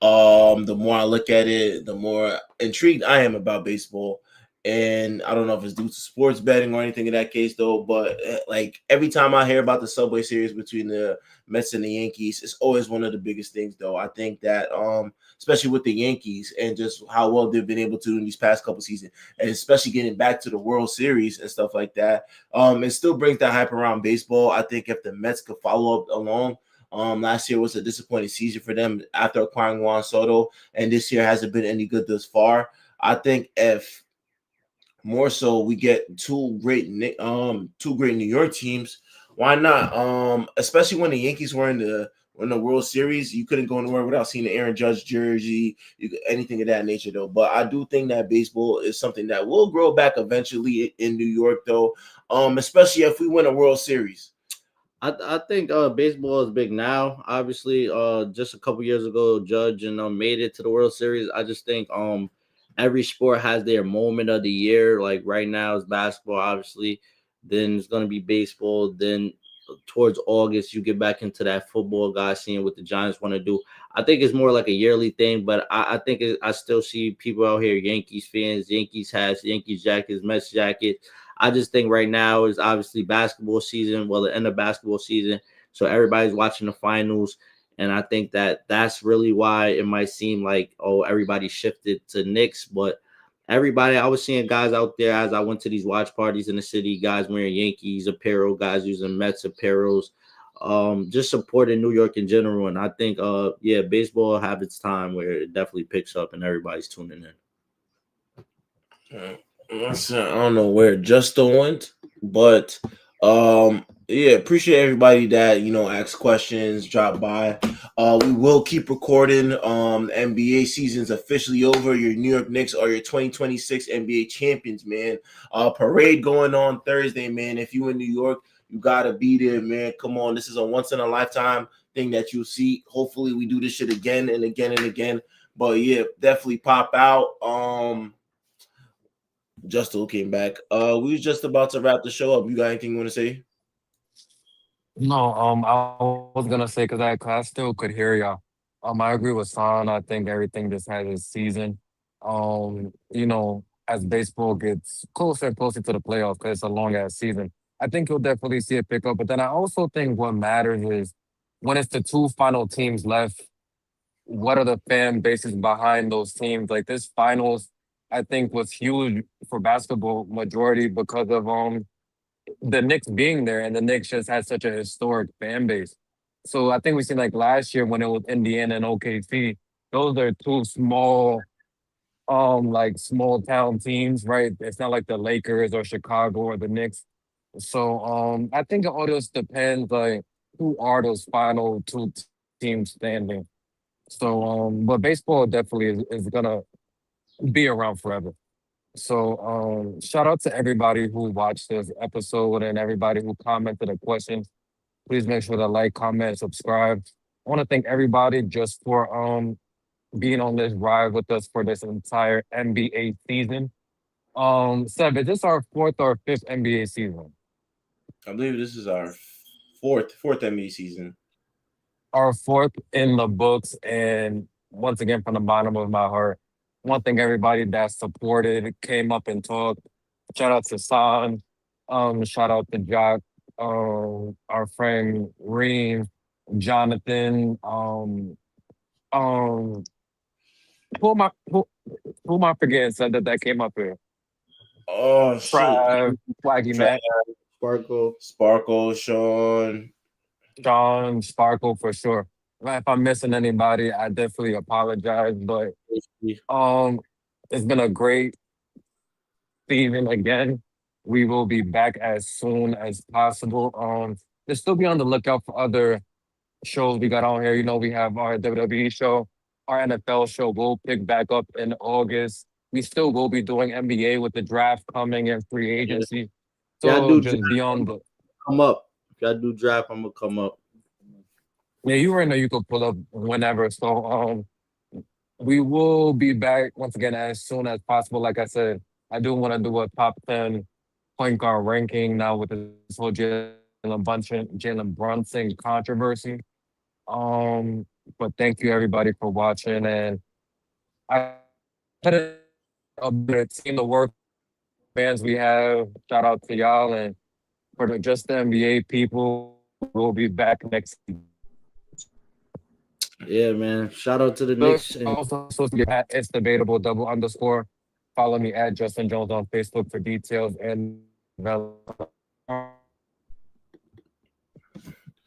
The more I look at it, the more intrigued I am about baseball. And I don't know if it's due to sports betting or anything in that case, though. But like every time I hear about the Subway Series between the Mets and the Yankees, it's always one of the biggest things, though. I think that, especially with the Yankees and just how well they've been able to do in these past couple seasons, and especially getting back to the World Series and stuff like that, it still brings that hype around baseball. I think if the Mets could follow up along. Last year was a disappointing season for them after acquiring Juan Soto, and this year hasn't been any good thus far. I think if more so we get two great New York teams. Why not? Especially when the Yankees were in the World Series, you couldn't go anywhere without seeing the Aaron Judge jersey, anything of that nature though. But I do think that baseball is something that will grow back eventually in New York though. Especially if we win a World Series. I think baseball is big now. Obviously, just a couple years ago, Judge and made it to the World Series. I just think every sport has their moment of the year. Like right now is basketball, obviously. Then it's gonna be baseball. Then towards August, you get back into that football guy, seeing what the Giants want to do. I think it's more like a yearly thing, but I think I still see people out here, Yankees fans, Yankees hats, Yankees jackets, Mets jackets. I just think right now is obviously basketball season, well, the end of basketball season. So everybody's watching the finals. And I think that that's really why it might seem like, oh, everybody shifted to Knicks. But everybody, I was seeing guys out there as I went to these watch parties in the city, guys wearing Yankees apparel, guys using Mets apparels, just supporting New York in general. And I think, yeah, baseball have its time where it definitely picks up and everybody's tuning in. I don't know where Justo went, but yeah, appreciate everybody that asks questions, drop by. We will keep recording. NBA season's officially over. Your New York Knicks are your 2026 NBA champions, man. Parade going on Thursday, man. If you in New York, you gotta be there, man. Come on, this is a once in a lifetime thing that you'll see. Hopefully, we do this shit again and again and again. But yeah, definitely pop out. Justo came back. We was just about to wrap the show up. You got anything you want to say? No, I was gonna say because I still could hear y'all. I agree with Son. I think everything just has its season. As baseball gets closer and closer to the playoffs, because it's a long ass season, I think you'll definitely see it pick up. But then I also think what matters is when it's the two final teams left, what are the fan bases behind those teams? Like this finals, I think was huge for basketball majority because of the Knicks being there, and the Knicks just had such a historic fan base. So I think we seen like last year when it was Indiana and OKC, those are two small, like small town teams, right? It's not like the Lakers or Chicago or the Knicks. So I think it all just depends like who are those final two teams standing. So but baseball definitely is gonna be around forever. So shout out to everybody who watched this episode and everybody who commented a question. Please make sure to like, comment, subscribe. I want to thank everybody just for being on this ride with us for this entire NBA season. Seb, is this our fourth or fifth NBA season? I believe this is our fourth NBA season. Our fourth in the books. And once again, from the bottom of my heart, I want to thank everybody that supported, came up and talked. Shout out to San. Shout out to Jock, our friend Reem, Jonathan. Um, who am I who am I forgetting said that came up here? Oh shit! Trav, Swaggy Trav, Mac, Sparkle, Sean. Sean, Sparkle for sure. If I'm missing anybody, I definitely apologize. But um, it's been a great season again. We will be back as soon as possible. Just still be on the lookout for other shows we got on here. We have our WWE show, our NFL show will pick back up in August. We still will be doing NBA with the draft coming and free Yeah, agency. yeah, I So do just be on the come up. If I do draft, I'm gonna come up. yeah, you already know you could pull up whenever. So we will be back once again as soon as possible. Like I said, I do want to do a top 10 point guard ranking now with this whole Jalen Brunson controversy. Um, but thank you everybody for watching, and I put it a better team to work fans we have. Shout out to y'all, and for just the NBA people, we'll be back next season. Yeah, man. Shout out to the So Knicks and also social media at it's debatable double underscore. Follow me at Justin Jones on Facebook for details and development.